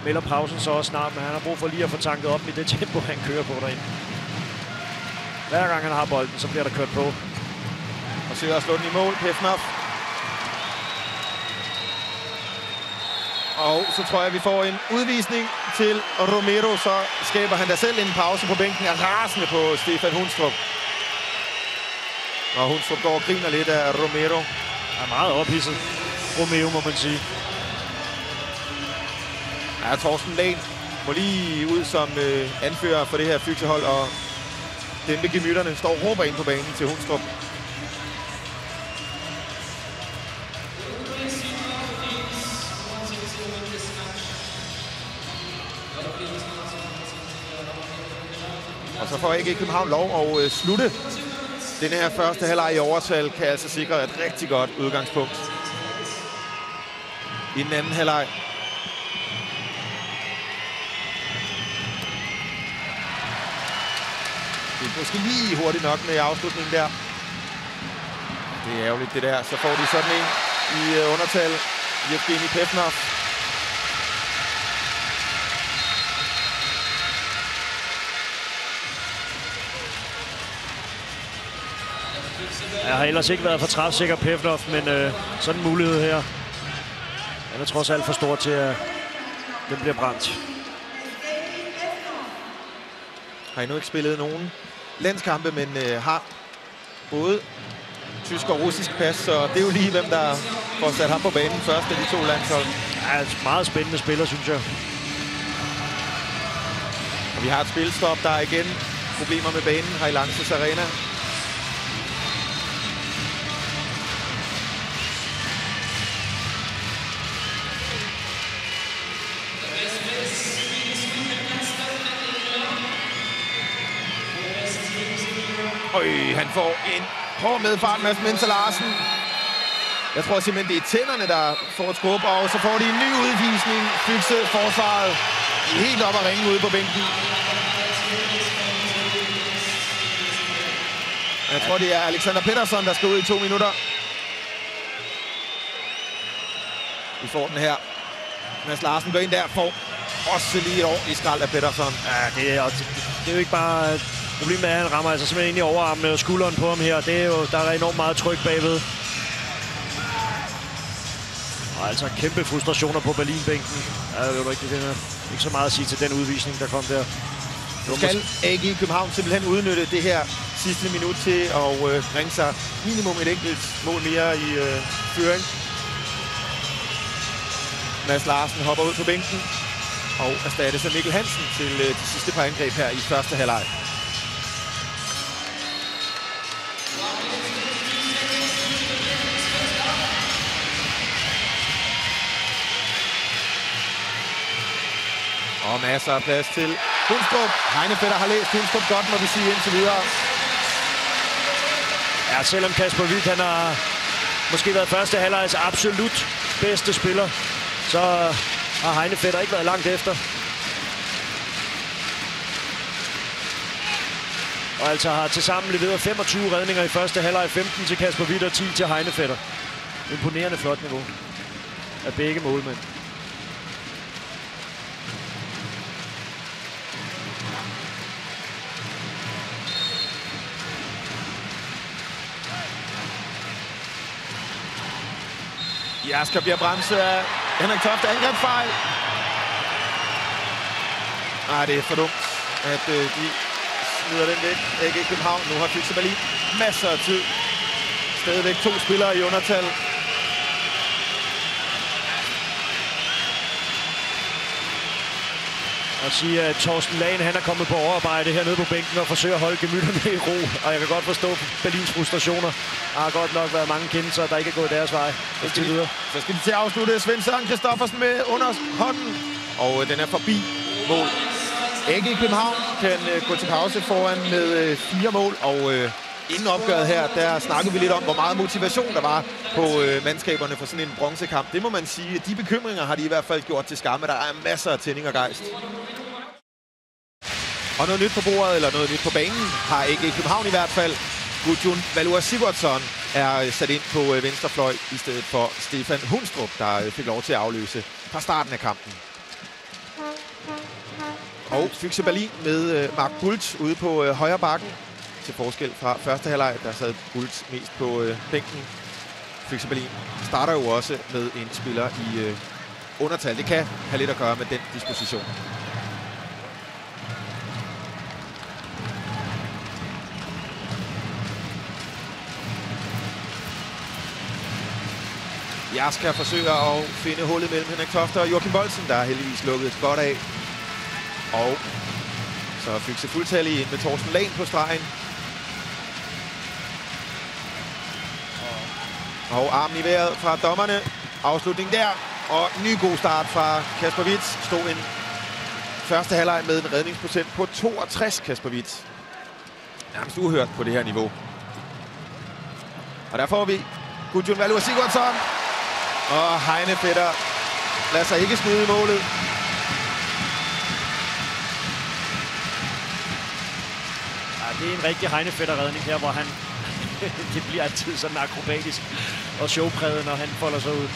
melder pausen så også snart, men han har brug for lige at få tanket op i det tempo, han kører på derinde. Hver gang han har bolden, så bliver der kørt på. Og søger at slå den i mål, Pefnov. Og så tror jeg, at vi får en udvisning til Romero. Så skaber han da selv en pause på bænken. Er rasende på Stefan Hundstrup. Og Hundstrup går og griner lidt af Romero. Er meget ophidset. Romeo, må man sige. Ja, Torsten Lehn må lige ud som anfører for det her Füchse-hold og dæmpe gemytterne. Står og råber ind på banen til Hundstrup. Og så får AG København lov at slutte. Den her første halvleg i overtal kan altså sikre et rigtig godt udgangspunkt i den anden halvleg. Det er måske lige hurtigt nok med afslutningen der. Det er ærgerligt det der. Så får de sådan en i undertal. Evgeni Pefnov. Jeg har ellers ikke været for træfsikker Pefnov, men sådan en mulighed her. Han er trods alt for stor til, at den bliver brændt. Har endnu ikke spillet nogen landskampe, men har både tysk og russisk pas, så det er jo lige, hvem der får sat ham på banen først af de to landshold. Ja, et meget spændende spiller, synes jeg. Og vi har et spilstop, der er igen problemer med banen her i Lanxess Arena. Han får en Prøver med fart, Mads Mensah Larsen. Jeg tror simpelthen, det er tænderne, der får et skub, og så får de en ny udvisning. Fykse forsvaret helt op og ringe ude på bænken. Jeg tror, det er Alexander Pettersson, der skal ud i 2 minutter. Vi får den her. Mads Larsen går ind der, får også lige et år i skrald af Pettersson. Ja, det er jo ikke bare... Problemet er, at han rammer altså simpelthen ind i overarmen og skulderen på ham her. Det er jo, der er enormt meget tryk bagved. Og altså kæmpe frustrationer på Berlin-bænken. Ja, det er jo ikke så meget at sige til den udvisning, der kom der. Nu skal AG København simpelthen udnytte det her sidste minut til at bringe sig minimum et enkelt mål mere i føring. Mads Larsen hopper ud på bænken og erstattes af Mikkel Hansen til de sidste par angreb her i første halvleg. Og masser af plads til Hundstrup. Heinefetter har læst Hundstrup godt, må vi sige indtil videre. Ja, selvom Kasper Hvidt, han har måske været første halvlegs absolut bedste spiller, så har Heinefetter ikke været langt efter. Og altså har tilsammen leveret 25 redninger i første halvleg, 15 til Kasper Hvidt og 10 til Heinefetter. Imponerende flot niveau af begge målmænd. Jasker bliver bremset af Henrik Toft. Angrebsfejl. Nej, det er for dumt, at de smider den væk. AG København. Nu har Fykse Berlin masser af tid. Stadigvæk 2 spillere i undertal. Og sige, at Torsten Lagen, han er kommet på overarbejde hernede på bænken og forsøger at holde gemytterne i ro. Og jeg kan godt forstå Berlins frustrationer. Der har godt nok været mange kendelser, der ikke er gået deres vej. Så skal de til at afslutte. Svend Søren Christoffersen med under hånden. Og den er forbi mål. AG København kan gå til pause foran med 4 mål. Og inden opgøret her, der snakkede vi lidt om, hvor meget motivation der var på mandskaberne for sådan en bronzekamp. Det må man sige. De bekymringer har de i hvert fald gjort til skamme. Der er masser af tænding og gejst. Og noget nyt på bordet, eller noget nyt på banen, har AG København i hvert fald. Gudjon Valur Sigurdsson er sat ind på venstrefløj i stedet for Stefan Hundstrup, der fik lov til at afløse fra starten af kampen. Og Fykse Berlin med Mark Bult ude på højre bakken. Til forskel fra første halvleg, der sad Bult mest på bænken. Fykse Berlin starter jo også med en spiller i undertal. Det kan have lidt at gøre med den disposition. Jasker forsøger at finde hullet mellem Henrik Tofte og Joachim Bolsen, der er heldigvis lukket godt af. Og så Fykse fuldtallig ind med Torsten Lagen på stregen. Og armen i vejret fra dommerne. Afslutning der. Og ny god start fra Kasper Hvidt. Stod en første halvleg med en redningsprocent på 62, Kasper Hvidt. Nærmest uhørt på det her niveau. Og der får vi Gudjon Valur Sigurdsson. Og Heinefetter lader sig ikke skyde i målet. Ja, det er en rigtig Heinefetter-redning her, hvor han... det bliver altid sådan akrobatisk og showpræget, når han folder sig ud.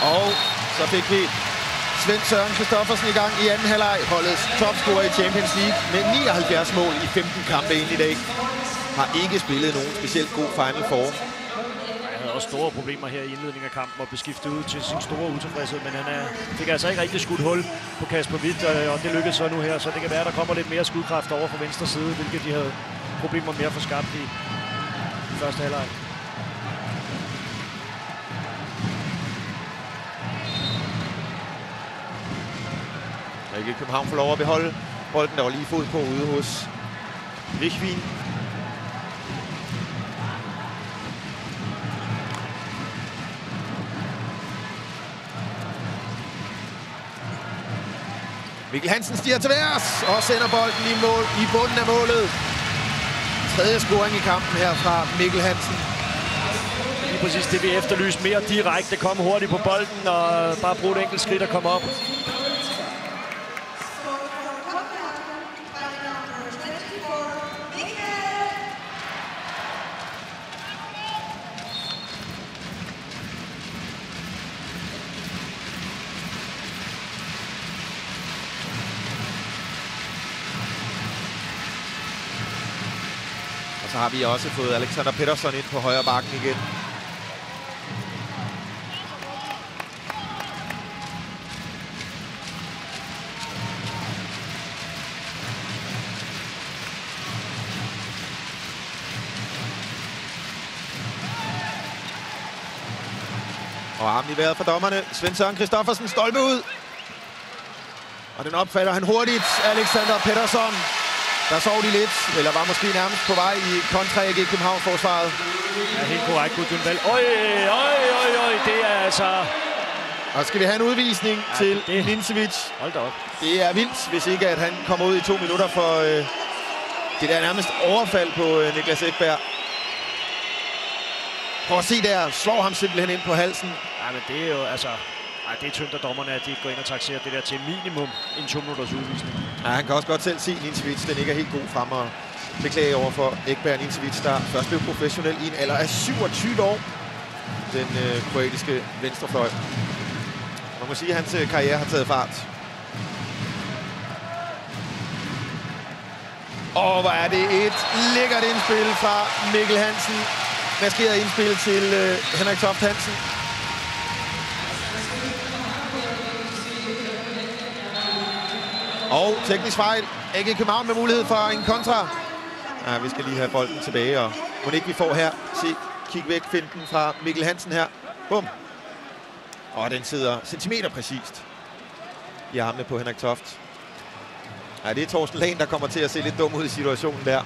Og så fik vi Svend Søren Christoffersen i gang i anden halvleg. Holdets topscorer i Champions League med 79 mål i 15 kampe ind i dag. Har ikke spillet nogen specielt god Final Four. Han havde også store problemer her i indledningen af kampen og beskiftet ud til sin store utilfredshed, men han fik altså ikke rigtig skudt hul på Kasper Hvidt, og det lykkedes så nu her, så det kan være, at der kommer lidt mere skudkraft over fra venstre side, hvilket de havde problemer med at få skabt i første halvleg. AG København får lov at beholde bolden, der var lige fod på ude hos Richvin. Mikkel Hansen stiger til værs og sender bolden i bunden af målet. Tredje scoring i kampen her fra Mikkel Hansen. Lige præcis det, vi efterlyser. Mere direkte, komme hurtigt på bolden og bare bruge et enkelt skridt og komme op. Og så har vi også fået Alexander Pettersson ind på højre bakken igen. Og armen i vejret for dommerne. Svend Søren Kristoffersen stolpe ud. Og den opfatter han hurtigt. Alexander Pettersson. Der sov de lidt, eller var måske nærmest på vej i kontra AG København-forsvaret. Ja, helt korrekt, Gudjun Valg. Øj, det er altså... Og skal vi have en udvisning til Ninsevic. Hold da op. Det er vildt, hvis ikke at han kommer ud i 2 minutter for det der nærmest overfald på Niklas Ekberg. Prøv at se der, slår ham simpelthen ind på halsen. Ja, men det er jo altså... Ej, det er tyndt af dommerne, at de ikke går ind og taxerer det der til minimum en 2 minutters udvisning. Ja, han kan også godt selv se Ninsevic, den ikke er helt god frem og beklage over for Ekberg Ninsevic, der først blev professionel i en alder af 27 år. Den kroatiske venstrefløj. Man må sige, at hans karriere har taget fart. Og hvor er det et lækkert indspil fra Mikkel Hansen. Maskeret indspil til Henrik Toft Hansen. Og teknisk fejl. AG København med mulighed for en kontra. Ja, vi skal lige have bolden tilbage, og må ikke vi får her. Se, kig væk, finten fra Mikkel Hansen her. Bum. Og den sidder centimeter præcist i armene på Henrik Toft. Ja, det er Torsten Lahn, der kommer til at se lidt dum ud i situationen der.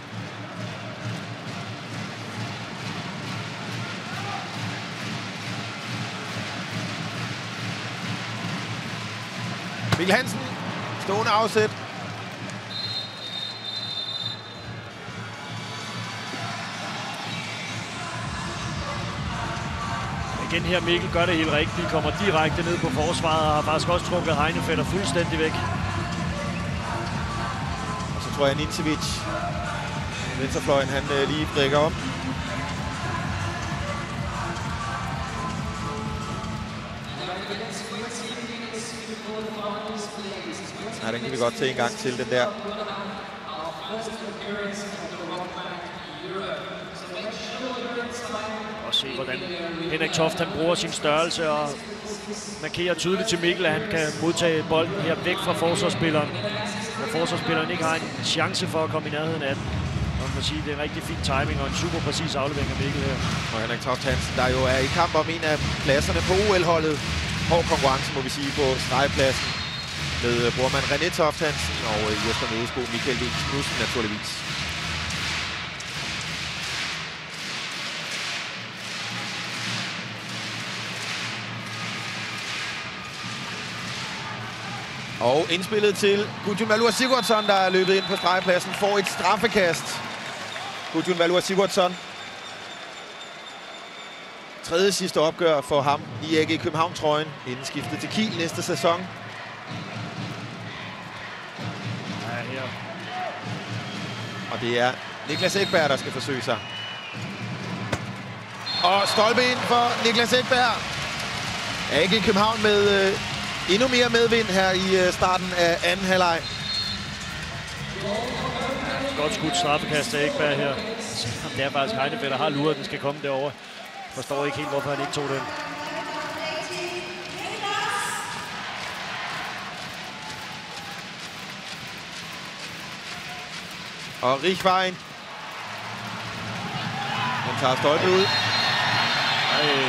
Mikkel Hansen, stående afsæt. Igen her, Mikkel gør det helt rigtigt. Kommer direkte ned på forsvaret og har faktisk også trukket Heinefetter fuldstændig væk. Og så tror jeg, Ninsevic, venstrefløjen, han lige drikker om. Ja, den kan vi godt tage en gang til, den der. Og se, hvordan Henrik Toft han bruger sin størrelse og markerer tydeligt til Mikkel, at han kan modtage bolden her væk fra forsvarsspilleren. Og forsvarsspilleren ikke har en chance for at komme i nærheden af den. Og man må sige, det er en rigtig fin timing og en super præcis aflevering af Mikkel her. Og Henrik Toft Hansen, der jo er i kamp om en af pladserne på OL-holdet. Hård konkurrence, må vi sige, på stregpladsen. Med brormand René Toft Hansen og Jesper Nødesbo, Michael Vins Knudsen naturligvis. Og indspillet til Gudjun Valur Sigurdsson, der er løbet ind på stregpladsen, får et straffekast. Gudjun Valur Sigurdsson. Tredje sidste opgør for ham i AG København-trøjen, inden skiftet til Kiel næste sæson. Ja, her. Og det er Niklas Ekberg, der skal forsøge sig. Og stolpe ind for Niklas Ekberg. AG København med endnu mere medvind her i starten af anden halvleg. Godt skudt straffekast af Ekberg her. Det er faktisk Heinefetter, der har luret, den skal komme derover. Forstår ikke helt, hvorfor han ikke tog den. Og Richtwein. Han tager stolpe ud.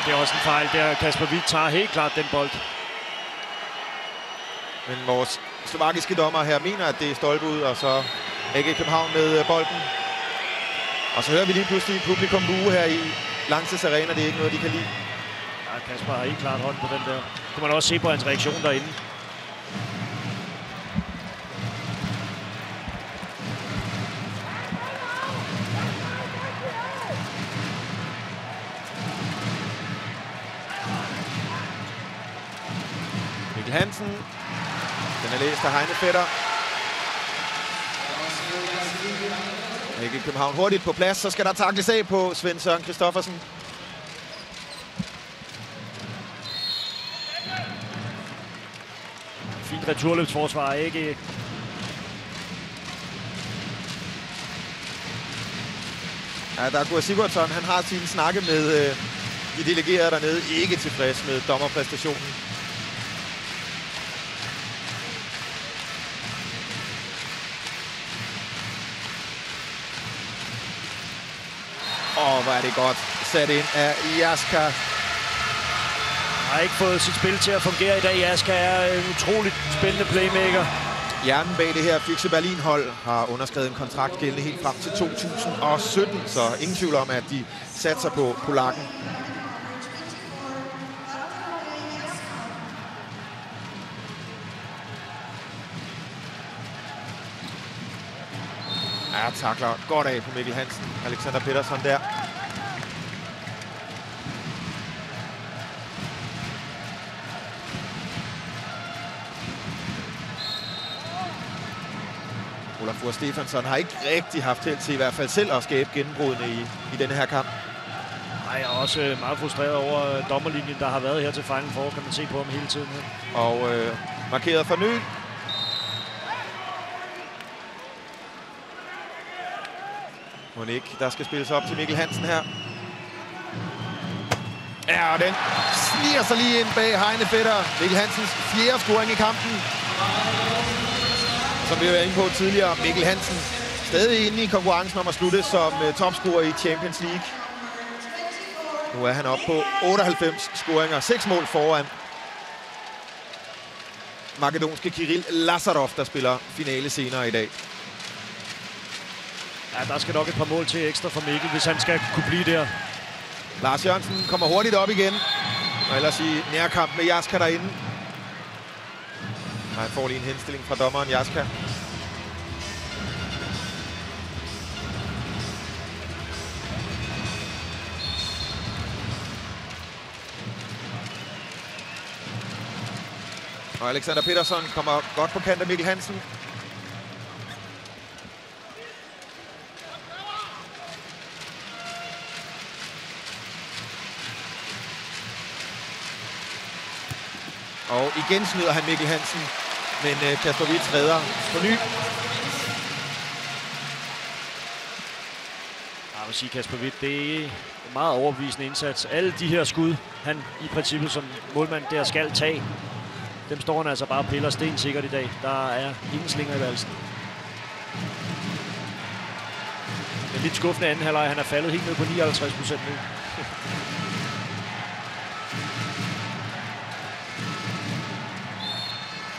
Det er også en fejl der. Kasper Hvidt tager helt klart den bold. Men vores slovakiske dommer her mener, at det er stolpe ud, og så AG København med bolden. Og så hører vi lige pludselig publikum buge her i Langses Arena. Det er ikke noget, de kan lide. Ja, Kasper har helt klart hånd på den der. Det kan man også se på hans reaktion derinde. Mikkel Hansen. Den er læst af Heine Fætter. AG København hurtigt på plads, så skal der takles af på Svend Søren Christoffersen. Fint returløbsforsvar, ikke? Ja, der er Gure Sigurdsson. Han har sine snakke med de delegerede dernede. Ikke tilfreds med dommerpræstationen. Hvor er det godt sat ind af Jaska. Har ikke fået sit spil til at fungere i dag. Jaska er en utroligt spændende playmaker. Hjernen bag det her Füchse Berlin-hold har underskrevet en kontrakt gældende helt frem til 2017, så ingen tvivl om, at de satser på polakken. Ja, takler godt af på Mikkel Hansen. Alexander Pettersson der. Olafur Stefansson har ikke rigtig haft held til i hvert fald selv at skabe gennembruddene i denne her kamp. Nej, jeg er også meget frustreret over dommerlinjen, der har været her til Final Four, kan man se på ham hele tiden. Og markeret for ny. Monique, der skal spilles op til Mikkel Hansen her. Ja, og den sniger sig lige ind bag Heine Fætter. Mikkel Hansens 4. scoring i kampen. Som vi var inde på tidligere, Mikkel Hansen stadig inde i konkurrencen om at slutte som topscorer i Champions League. Nu er han oppe på 98 scoringer, 6 mål foran makedonske Kirill Lazarov, der spiller finale senere i dag. Ja, der skal nok et par mål til ekstra for Mikkel, hvis han skal kunne blive der. Lars Jørgensen kommer hurtigt op igen, og ellers i nærkamp med Jaska derinde. Han får lige en henstilling fra dommeren Jaska. Og Alexander Pettersson kommer godt på kant af Mikkel Hansen. Og igen snyder han Mikkel Hansen, men Kasper Witz redder på ny. Jeg vil sige, Kasper Witz, det er en meget overbevisende indsats. Alle de her skud, han i princippet som målmand der skal tage, dem står han altså bare og piller stensikkert i dag. Der er ingen slinger i valsen. Men lidt skuffende anden halvleg. Han er faldet helt ned på 59% nu.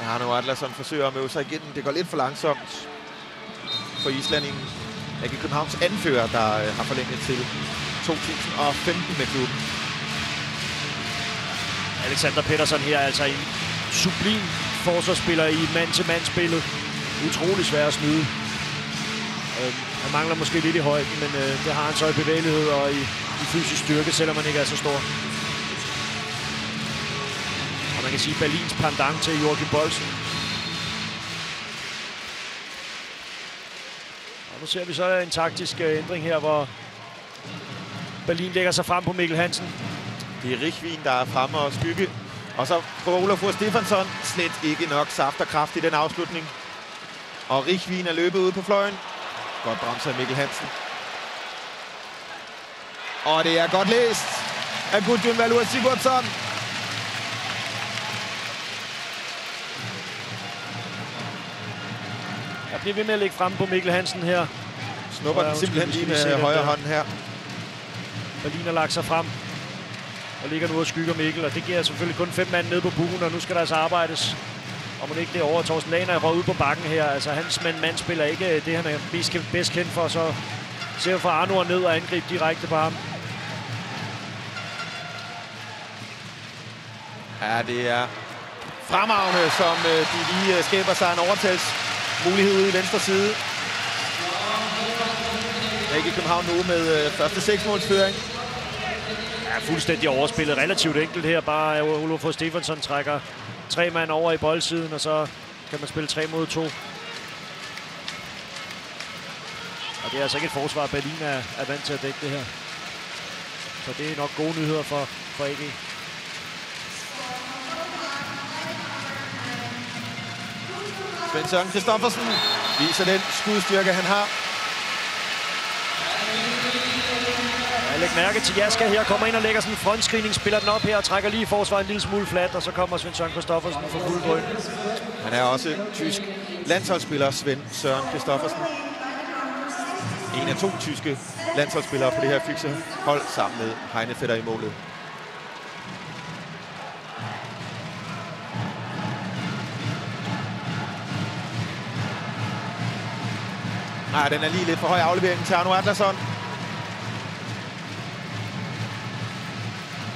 Arno Adlersson forsøger at møde sig igennem. Det går lidt for langsomt for islændingen. AG Københavns anfører, der har forlænget til 2015 med klubben. Alexander Pettersson her er altså en sublim forsvarsspiller i mand-til-mand-spillet. Utrolig svær at snyde. Han mangler måske lidt i højden, men det har han så i bevægelighed og i fysisk styrke, selvom han ikke er så stor. Og man kan sige Berlins pendant til Joachim Boldsen. Og nu ser vi så en taktisk ændring her, hvor Berlin lægger sig frem på Mikkel Hansen. Det er Richvin, der er fremme og skygge. Og så prøver Olafur Stefansson slet ikke nok saft og kraft i den afslutning. Og Richvin er løbet ude på fløjen. Godt bremser af Mikkel Hansen. Og det er godt læst af Gudjon Valur Sigurdsson. Jeg bliver ved med at lægge frem på Mikkel Hansen her. Snupper den simpelthen lige med højre hånden her. Berlin har lagt sig frem og ligger nu og skygger Mikkel, og det giver selvfølgelig kun 5 mand nede på buen, og nu skal der altså arbejdes. Og man ikke det over. Thorsten Lahner er røget ud på bakken her. Altså hans mand spiller ikke det, han er bedst kendt for, så ser vi fra Arno ned og angribe direkte på ham. Ja, det er fremragende, som de lige skaber sig en overtalsmulighed ude i venstre side. AG København nu med første 6-målsføring. er fuldstændig overspillet. Relativt enkelt her. Bare Olafur Stefansson trækker 3 mand over i boldsiden, og så kan man spille 3 mod 2. Og det er altså ikke et forsvar, Berlin er vant til at dække det her. Så det er nok gode nyheder for AG. Svend Søren Kristoffersen viser den skudstyrke, han har. Jeg lægger mærke til Jaska her. Kommer ind og lægger sådan en frontscreening, spiller den op her og trækker lige forsvaret en lille smule flat. Og så kommer Svend Søren Kristoffersen for fuld drøn. Han er også tysk landsholdsspiller, Svend Søren Kristoffersen. En af 2 tyske landsholdsspillere på det her Füchse-hold sammen med Heinefetter i målet. Nej, den er lige lidt for høj aflevering til Arno Adlersson.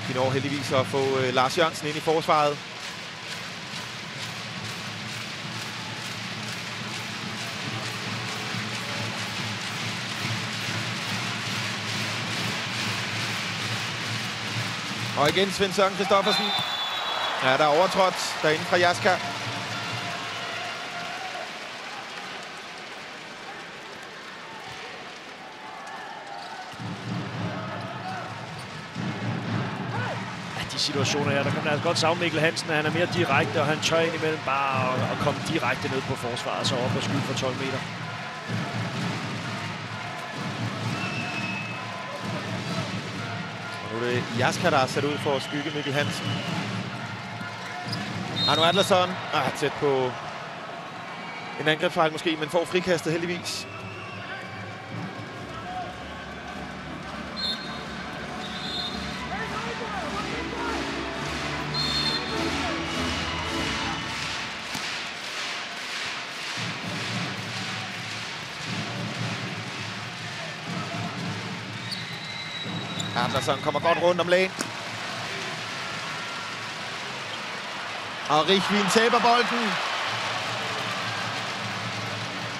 De når heldigvis at få Lars Jørgensen ind i forsvaret. Og igen Svend Søren Kristoffersen. Ja, der er overtrådt derinde fra Jaska. De situationer her, der kan man altså godt savne Mikkel Hansen, han er mere direkte, og han tør ind imellem bare at komme direkte ned på forsvaret, så op og skyde for 12 meter. Og nu er det Jaska, der er sat ud for at skygge Mikkel Hansen. Arno Adlersson tæt på en angrebsfejl måske, men får frikastet heldigvis. Adlersson kommer godt rundt om lægen. Og Richvin taber bolden.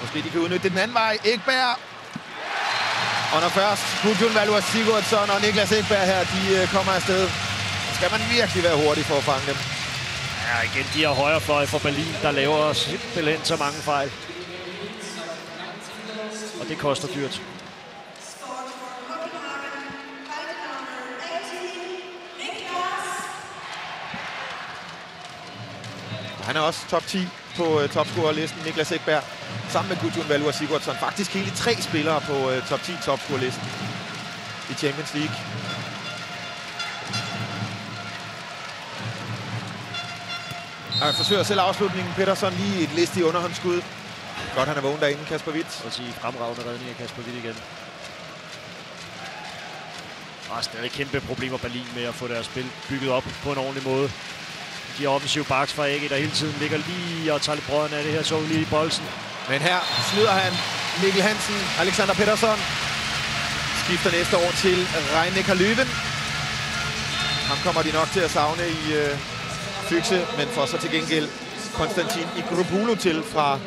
Måske de kan udnytte det den anden vej. Ekberg. Og når først Gudjon Valur Sigurdsson og Niklas Ekberg her, de kommer afsted, så skal man virkelig være hurtig for at fange dem. Ja, igen de her højrefløje for Berlin, der laver simpelthen så mange fejl. Og det koster dyrt. Han er også top 10 på topscorerlisten, Niklas Ekberg, sammen med Gudjon Valur Sigurdsson. Faktisk hele 3 spillere på top 10 topscorerlisten i Champions League. Og han forsøger selv afslutningen. Pettersson lige et listigt underhåndsskud. Godt, han er vågen derinde, Kasper Hvidt. Så sige fremragende redning af Kasper Hvidt igen. Og stadig kæmpe problemer Berlin med at få deres spil bygget op på en ordentlig måde. De offensive backs fra AG, der hele tiden ligger lige og tager lidt brøden af det her, så lige i bolden. Men her snyder han Mikkel Hansen, Alexander Pettersson. Skifter næste år til Rhein-Neckar Löwen. Ham kommer de nok til at savne i Füchse, men får så til gengæld Konstantin Igrobulo til fra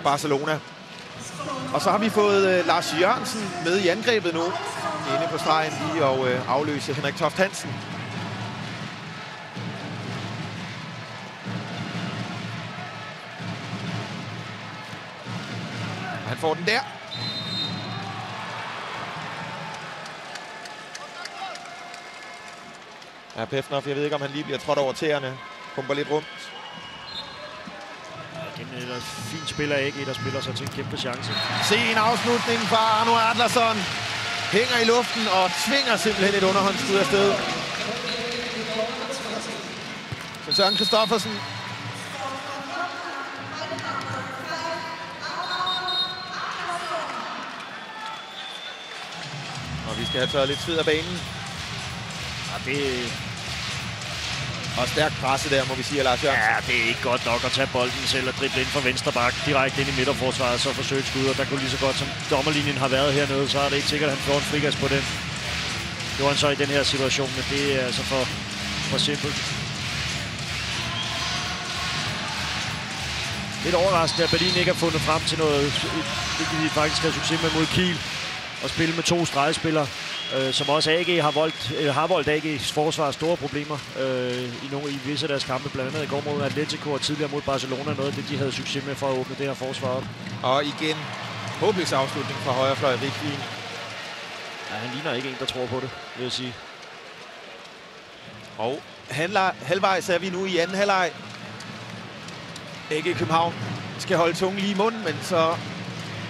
Barcelona. Og så har vi fået Lars Jørgensen med i angrebet nu. Inde på stregen lige og afløse Henrik Toft Hansen. Han får den der. Ja, Pefnov, jeg ved ikke, om han lige bliver trådt over tæerne. Pumper lidt rundt. Igen en fin spiller AG, der spiller sig til en kæmpe chance. Se en afslutning fra Arno Adlersson. Hænger i luften og tvinger simpelthen et underhåndsskud afsted. Så Søren Kristoffersen. Og vi skal have tørret lidt sved af banen. Ja, det... Og stærkt presset der, må vi sige, Lars Jørgensen. Ja, det er ikke godt nok at tage bolden selv og drible ind fra venstre bak direkte ind i midterforsvaret, så forsøge et skud, og der kunne lige så godt som dommerlinjen har været hernede, så er det ikke sikkert, at han får en frigas på den. Det var han så i den her situation, men det er altså for simpelt. Lidt overraskende, at Berlin ikke har fundet frem til noget, det de faktisk har succes med mod Kiel, og spille med 2 stregspillere. som også AG har voldt AG's forsvar store problemer i visse af deres kampe, blandt andet i går mod Atletico og tidligere mod Barcelona, noget af det, de havde succes med for at åbne det her forsvar op. Og igen, håbløs afslutning fra højrefløj, Rick. Ja, han ligner ikke en, der tror på det, vil jeg sige. Og halvvejs er vi nu i anden halvleg. AG København skal holde tungen lige i munden, men så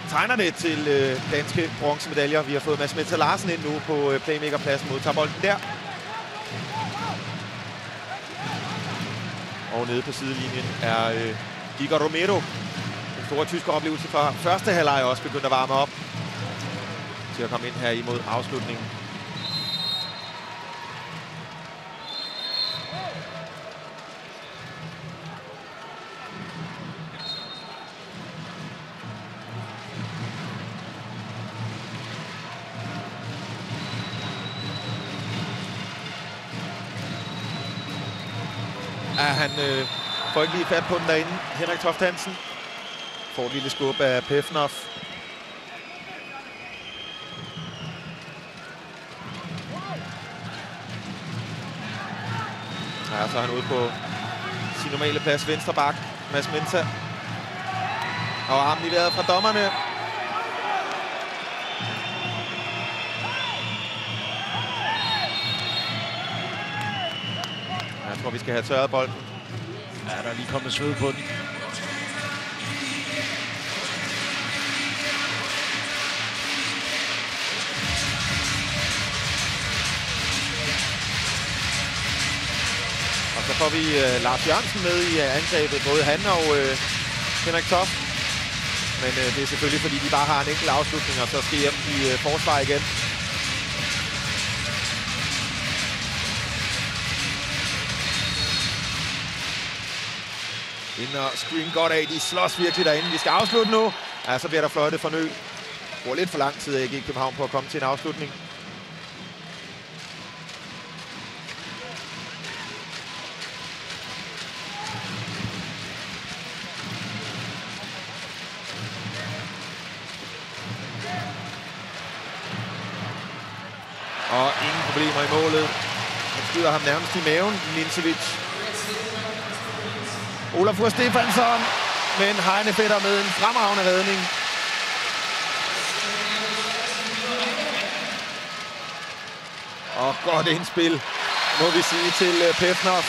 tegner det til danske bronzemedaljer. Vi har fået Mads Meta Larsen ind nu på playmakerpladsen, modtager bolden der. Og nede på sidelinjen er Igor Romero. Den store tyske oplevelse fra første halvleg også begyndt at varme op til at komme ind her imod afslutningen. Han får ikke lige fat på den derinde. Henrik Toft Hansen får et lille skub af Pevnov. Ja, så er han ude på sin normale plads, venstre bak, Mads Menta. Og armen i vejret fra dommerne. Jeg tror, vi skal have tørret bolden. Ja, der er lige kommet sved på den. Og så får vi Lars Jørgensen med i angrebet, både han og Henrik Toft. Men det er selvfølgelig, fordi de bare har en enkelt afslutning, og så skal hjem i forsvar igen. Inden og screen godt af, de slås virkelig derinde. Vi skal afslutte nu. Ja, så bliver der fløjtet for nøl. Bruger lidt for lang tid AG København på at komme til en afslutning. Og ingen problemer i målet. Han skyder ham nærmest i maven, Nincevic. Olafur Stefansson, men Heinefetter med en fremragende redning. Og godt indspil, må vi sige, til Pevnov.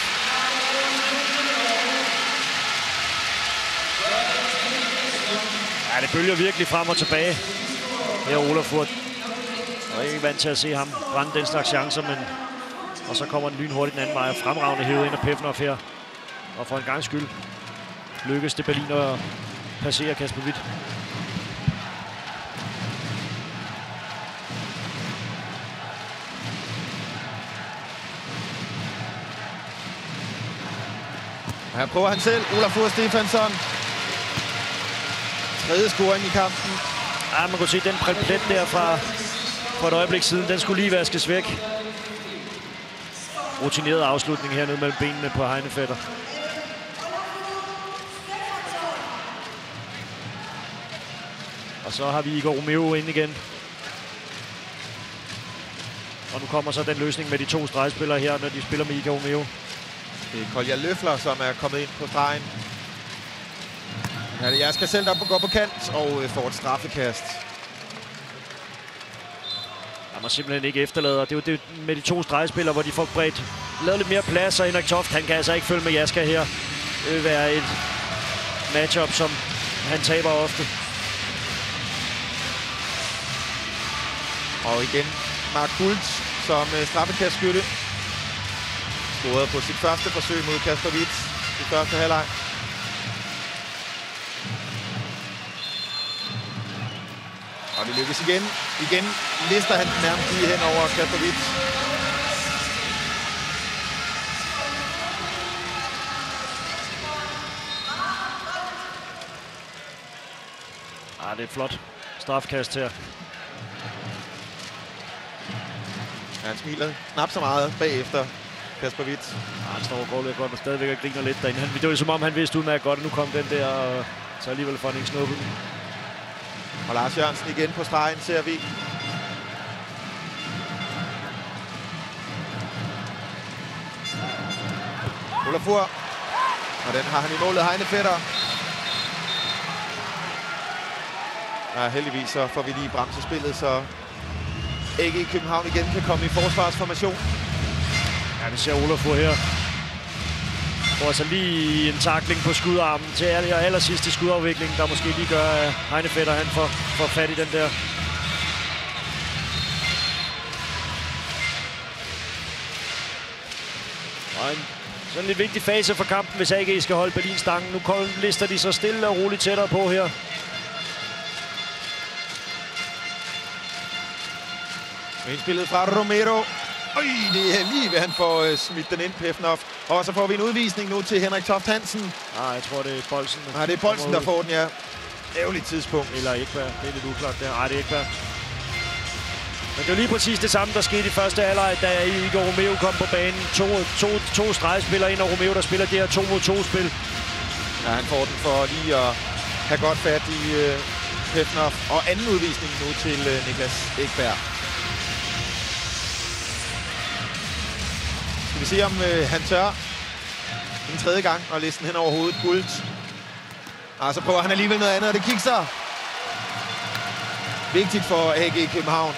Ja, det bølger virkelig frem og tilbage. Her er Olafur. Jeg er ikke vant til at se ham brænde den slags chancer, men... Og så kommer den lynhurtigt den anden vej. Fremragende hævet ind af Pevnov her. Og for en gang skyld lykkes det Berlin at passere Kasper Hvidt. Og her prøver han selv, Olafur Stefansson. Tredje scoring i kampen. Ja, man kunne se den plet der fra for et øjeblik siden. Den skulle lige vaskes væk. Rutineret afslutning hernede mellem benene på Heinefetter. Og så har vi Igor Romero ind igen. Og nu kommer så den løsning med de to stregspillere her, når de spiller med Igor Romero. Det er Kolja Løffler, som er kommet ind på stregen. Ja, jeg skal selv gå på kant og får et straffekast. Han må simpelthen ikke efterlade. Det er jo det med de to stregspillere, hvor de får bredt lavet lidt mere plads, og Henrik Toft, han kan altså ikke følge med Jaska her. Det vil være et matchup, som han taber ofte. Og igen Mark Bultz som straffekastskytte. Scorede på sit første forsøg mod Kasper Hvidt i første halvleg. Og det lykkes igen. Igen lister han nærmest lige hen over Kasper Hvidt. Det er et flot strafkast her. Ja, han smiler knap så meget bagefter Kasper Hvidt. Han står og går lidt godt og stadigvæk og griner lidt derinde. Det var som om han vidste udmærket godt, at nu kom den der, og så alligevel får han ikke snuppet. Og Lars Jørgensen igen på stregen, ser vi. Olafur. Og den har han i målet, Heine Fætter. Ja, heldigvis så får vi lige bremset spillet, så AG København igen kan komme i forsvarsformation. Ja, vi ser Olafur her. Og altså lige en tackling på skudarmen til allersidste skudafvikling, der måske lige gør, at Heine Fætter han får fat i den der. Og en sådan lidt vigtig fase for kampen, hvis AG skal holde Berlin stangen. Nu lister de så stille og roligt tættere på her. Indspillet fra Romero. Det er lige ved, han får smidt den ind, Pefnov. Og så får vi en udvisning nu til Henrik Toft Hansen. Jeg tror, det er Bolsen. Nej, det er Bolsen, der får den, ja. Ærgerligt tidspunkt. Eller Ekberg. Det er lidt uklart der. Nej, det er Ekberg. Men det er lige præcis det samme, der skete i første halvleg, da Igor Romeo kom på banen. To stregspillere ind, og Romeo, der spiller det her 2-mod-2-spil. Ja, han får den for lige at have godt fat i Pefnov. Og anden udvisning nu til Niklas Ekberg. Skal vi se, om han tør en tredje gang og læse den hen over hovedet. Gult. Og så prøver han alligevel noget andet, og det kikser. Vigtigt for AG København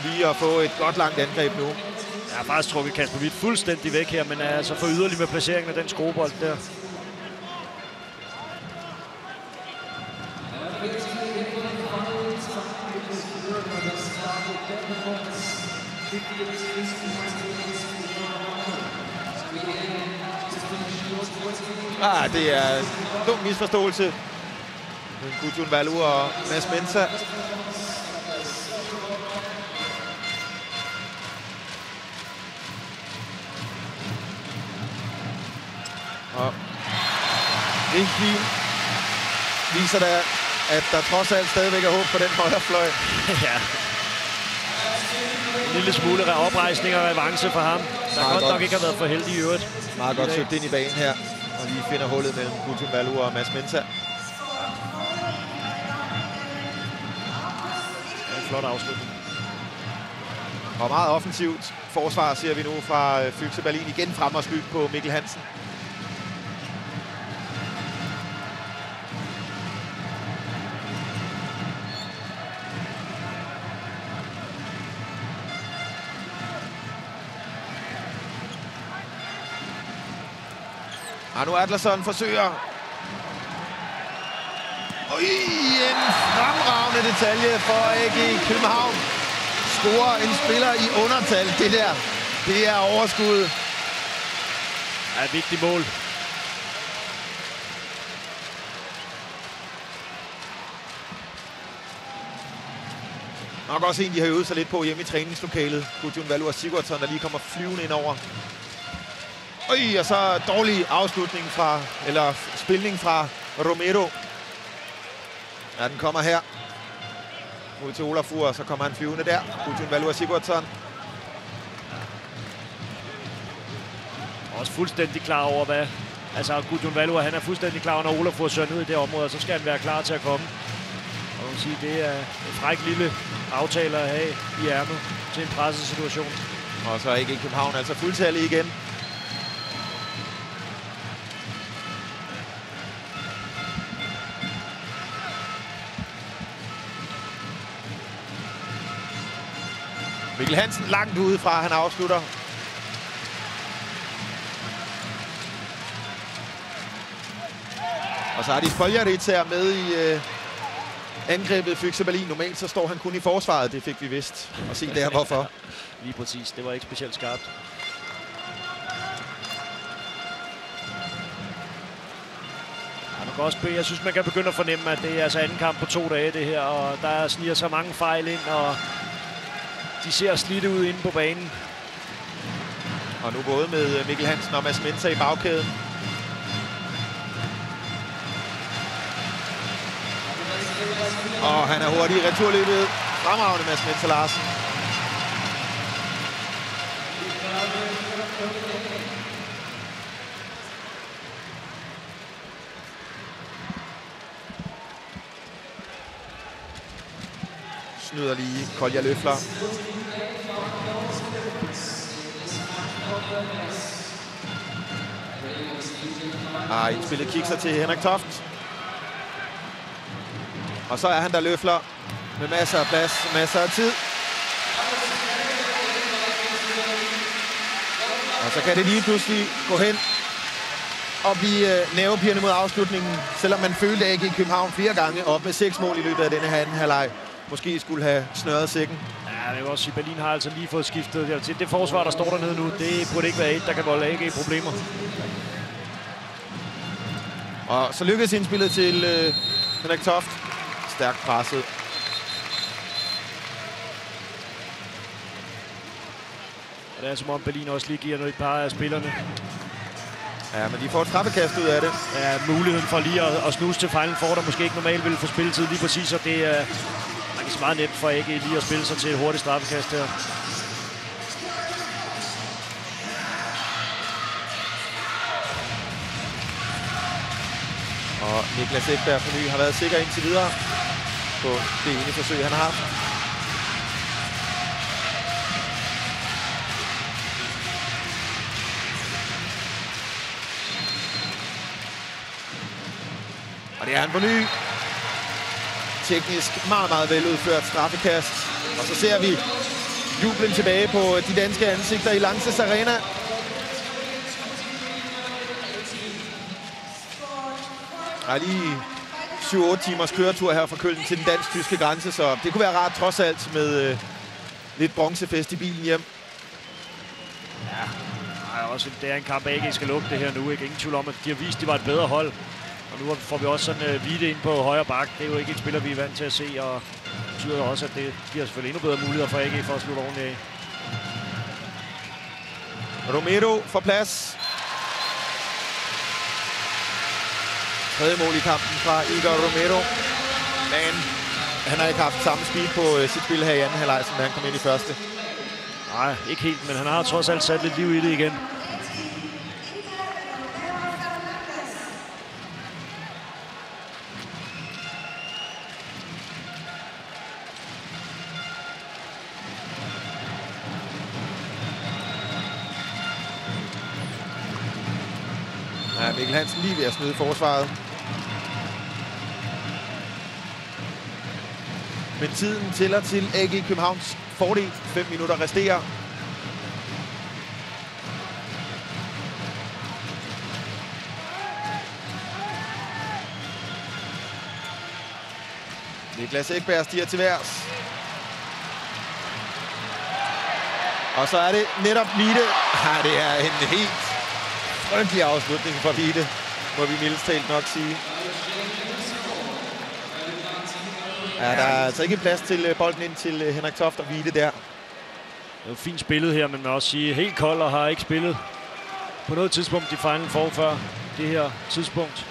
lige at få et godt langt angreb nu. Jeg har faktisk trukket Kasper Hvidt fuldstændig væk her, men er altså for yderlig med placeringen af den skruebold der. Det er en dum misforståelse. Gudjon Valur og Mads Mensah. Og Riflin viser da, at der trods alt stadigvæk er håb på den højre fløj. Ja. En lille smule oprejsning og revanche for ham. Der godt nok ikke har været for heldig i øvrigt. Meget godt søgt ind i banen her. Og lige finder hullet mellem Gudjon Valur og Mads Mensah. En flot afslutning. Og meget offensivt forsvar ser vi nu fra Füchse Berlin. Igen frem og skyld på Mikkel Hansen. Nu Adlerson forsøger. En fremragende detalje for AG København. Scorer en spiller i undertal. Det er overskud. Ja, et vigtigt mål. Nok også en, de har øvet sig lidt på hjemme i træningslokalet. Gudjon Valur og Sigurdsson, der lige kommer flyvende ind over. Og så dårlig afslutning eller spilning fra Romero. Ja, den kommer her. Ud til Olafur, og så kommer han flyvende der. Gudjon Valur og Sigurdsson. Også fuldstændig klar over, hvad... Altså, Gudjon Valur, han er fuldstændig klar over, når Olafur søger ned i det område, og så skal han være klar til at komme. Og man kan sige, det er en fræk lille aftale at have i ærmet til en presset situation. Og så er AG København altså fuldtallig igen. Mikkel Hansen langt udefra, han afslutter. Og så har de Foljarit her med i angrebet Füchse Berlin. Normalt så står han kun i forsvaret, det fik vi vist at se der hvorfor. Lige præcis, det var ikke specielt skarpt. Jeg synes, man kan begynde at fornemme, at det er altså anden kamp på 2 dage, det her. Og der sniger så mange fejl ind, og de ser slidte ud inde på banen. Og nu både med Mikkel Hansen og Mads Mensah i bagkæden. Og han er hurtig i returløbet. Fremragende Mads Mensah Larsen. Snyder lige Kolja Løfler. Indspillet kikser til Henrik Toft. Og så er han der løfler med masser af plads, masser af tid. Og så kan det lige pludselig gå hen og blive nervepirrende mod afslutningen, selvom man følte AG København flere gange op med 6 mål i løbet af denne her anden halvleg. Måske skulle have snøret sækken. Ja, jeg vil også sige, Berlin har altså lige fået skiftet til det forsvar, der står dernede nu. Det burde ikke være et, der kan volde AG problemer. Og så lykkedes indspillet til Henrik Toft. Stærkt presset. Og det er som om Berlin også lige giver et par af spillerne. Ja, men de får et trappekast ud af det. Ja, muligheden for lige at snuse til Final Four, der måske ikke normalt ville få spilletid lige præcis. Og det er faktisk meget nemt for AG lige at spille sig til et hurtigt straffekast her. Og Niklas Ekberg for ny har været sikker indtil videre på det ene forsøg, han har haft. Og det er han på ny. Teknisk meget, meget veludført straffekast. Og så ser vi jublen tilbage på de danske ansigter i Lanxess Arena. Der er lige 7-8 timers køretur her fra Køln til den dansk-tyske grænse, så det kunne være rart trods alt med lidt bronzefest i bilen hjem. Ja, også, det er en kamp, AG skal lukke det her nu. Ikke? Ingen tvivl om, at de har vist, at de var et bedre hold. Og nu får vi også sådan Vide ind på højre bak. Det er jo ikke et spiller, vi er vant til at se, og det betyder også, at det giver selvfølgelig endnu bedre muligheder for AG for at slutte ordentligt af. Romero får plads. Tredje mål i kampen fra Igor Romero. Men han har ikke haft samme speed på sit spil her i anden halvleg, som da han kom ind i første. Nej, ikke helt, men han har trods alt sat lidt liv i det igen. Ja, Mikkel Hansen lige ved at snyde forsvaret. Men tiden tæller til AG Københavns fordel. 5 minutter resterer. Niklas Ekberg stiger til værs. Og så er det netop Vide. Ja, det er en helt frygtelig afslutning for Vide, må vi mildest talt nok sige. Ja, der er altså ikke plads til bolden ind til Henrik Toft og Vide der. Det er jo fint spillet her, men man også sige helt kold og har ikke spillet på noget tidspunkt i Final Four før det her tidspunkt.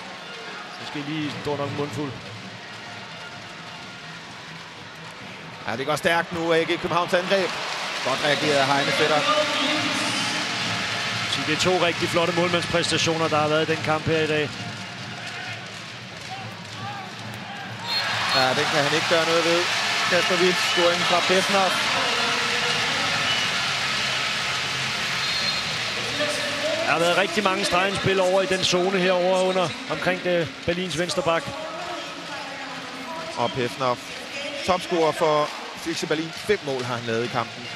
Måske lige står nok en mundfuld. Ja, det går stærkt nu, AG Københavns angreb. Godt reageret af Heine Fætter. Det er 2 rigtig flotte målmandspræstationer, der har været i den kamp her i dag. Ja, den kan han ikke gøre noget ved. Kasper Witt, scoringen fra Pefner. Der har været rigtig mange stregspil over i den zone herovre under omkring det Berlins venstre bak. Og Pefner, topscorer for Füchse Berlin. 5 mål har han lavet i kampen.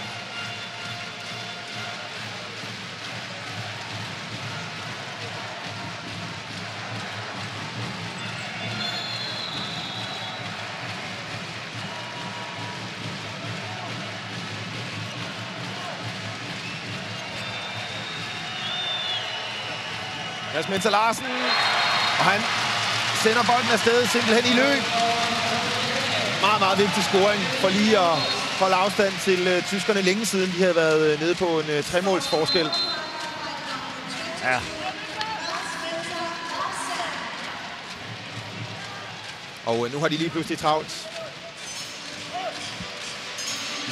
Jasmin Larsen, og han sender bolden afsted simpelthen i løb. Meget, meget vigtig scoring for lige at holde afstand til tyskerne længe siden. De havde været nede på en 3-måls forskel. Ja. Og nu har de lige pludselig travlt.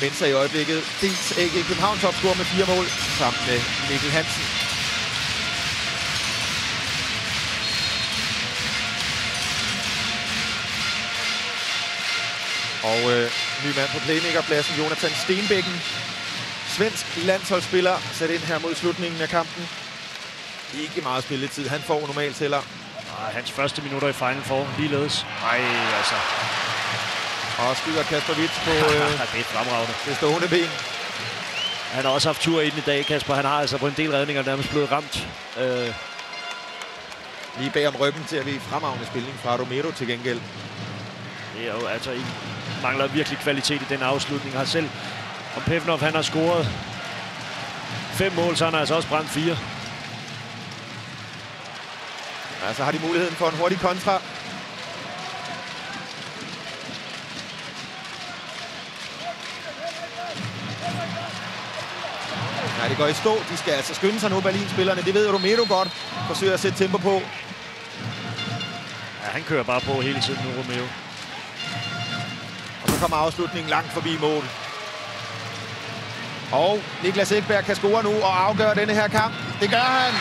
Mens i øjeblikket dels AG København topscorer med 4 mål, sammen med Mikkel Hansen. Og ny mand på playmakerpladsen, Jonathan Stenbækken. Svensk landsholdsspiller sat ind her mod slutningen af kampen. Ikke meget spilletid. Han får normalt heller. Hans første minutter i Final Four ligeledes. Altså. Og skyder Kasper Witz på det er fremragende. det stående ben. Han har også haft tur i den i dag, Kasper. Han har altså på en del redninger nærmest blevet ramt. Lige bag om ryggen til at vi fremragende spilning fra Romero til gengæld. Det er jo altså mangler virkelig kvalitet i den afslutning. Har selv, om Pevnov han har scoret 5 mål, så han har altså også brændt 4. Ja, så har de muligheden for en hurtig kontra. Ja, det går i stå. De skal altså skynde sig nu, Berlin-spillerne. Det ved Romero godt. Forsøger at sætte tempo på. Ja, han kører bare på hele tiden nu, Romero. Og så kommer afslutningen langt forbi mål. Og Niklas Ekberg kan score nu og afgøre denne her kamp. Det gør han.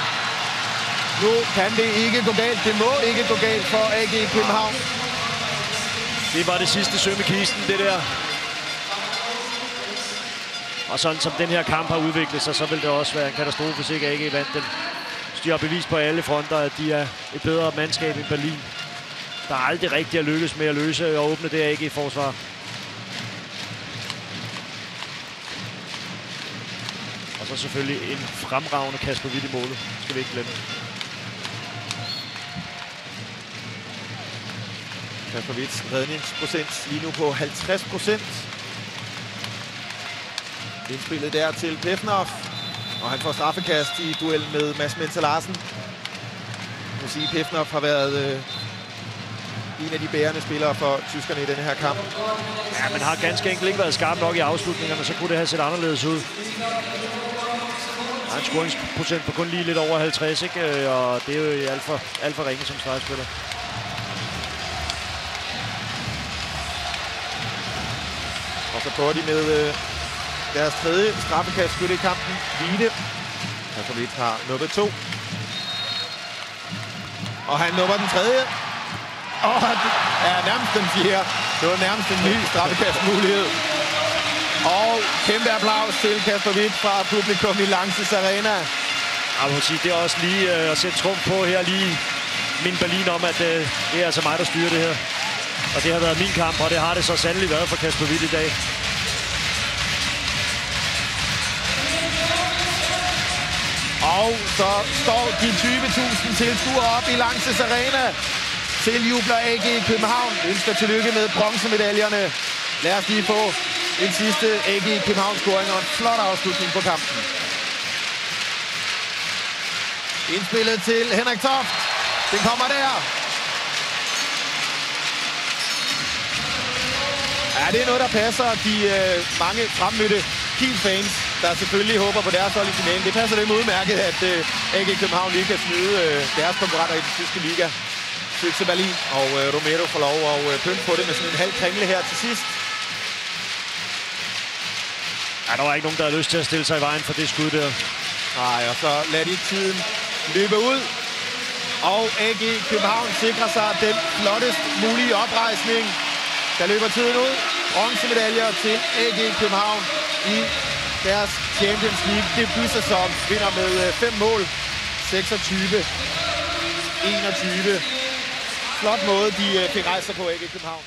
Nu kan det ikke gå galt. Det må ikke gå galt for AG København. Det var det sidste søm i kisten, det der. Og sådan som den her kamp har udviklet sig, så vil det også være en katastrofe, hvis ikke AG vandt den. De har bevist på alle fronter, at de er et bedre mandskab end Berlin. Der er aldrig rigtig at lykkes med at løse og åbne det AG-forsvar. Og så selvfølgelig en fremragende Kasper Hvidt i målet. Skal vi ikke glemme. Kasper Hvidts redningsprocent lige nu på 50%. Indspillet der til Pevnov. Og han får straffekast i duellen med Mads Mensah Larsen. Jeg må sige, Pevnov har været en af de bærende spillere for tyskerne i denne her kamp. Ja, men har ganske enkelt ikke været skarp nok i afslutningerne, så kunne det have set anderledes ud. Der er en scoringsprocent på kun lige lidt over 50, ikke? Og det er jo alt for ringe som stregspiller. Og så prøver de med deres tredje straffekastskytte i kampen. Hvide. Kasper Hvidt har nubbet 2. Og han nubber den tredje. Og det er nærmest den fjerde. Det var nærmest en ny straffekastmulighed. Og kæmpe applaus til Kasper Hvidt fra publikum i Lanxess Arena. Jeg må sige, det er også lige at sætte trumf på her, lige min Berlin om, at det er altså mig, der styrer det her. Og det har været min kamp, og det har det så sandelig været for Kasper Hvidt i dag. Og så står de 20.000 tilskuere op i Lanxess Arena. Tiljubler AG København. Ønsker tillykke med bronzemedaljerne. Lad os lige få en sidste AG København-scoring og en flot afslutning på kampen. Indspillet til Henrik Toft. Den kommer der. Ja, det er noget, der passer de mange fremmødte Kiel-fans, der selvfølgelig håber på deres hold i finalen. Det passer dem udmærket, at AG København lige kan snyde deres konkurrenter i den tyske liga. Til Berlin, og Romero får lov at pynte på det med sådan en halv kringle her til sidst. Ja, der var ikke nogen, der havde lyst til at stille sig i vejen for det skud der. Nej, og så lader de tiden løbe ud. Og AG København sikrer sig den flottest mulige oprejsning. Der løber tiden ud. Bronzemedaljer til AG København i deres Champions League debutsæson. Vinder med 5 mål. 26-21. Flot måde, de fik rejser på AG København.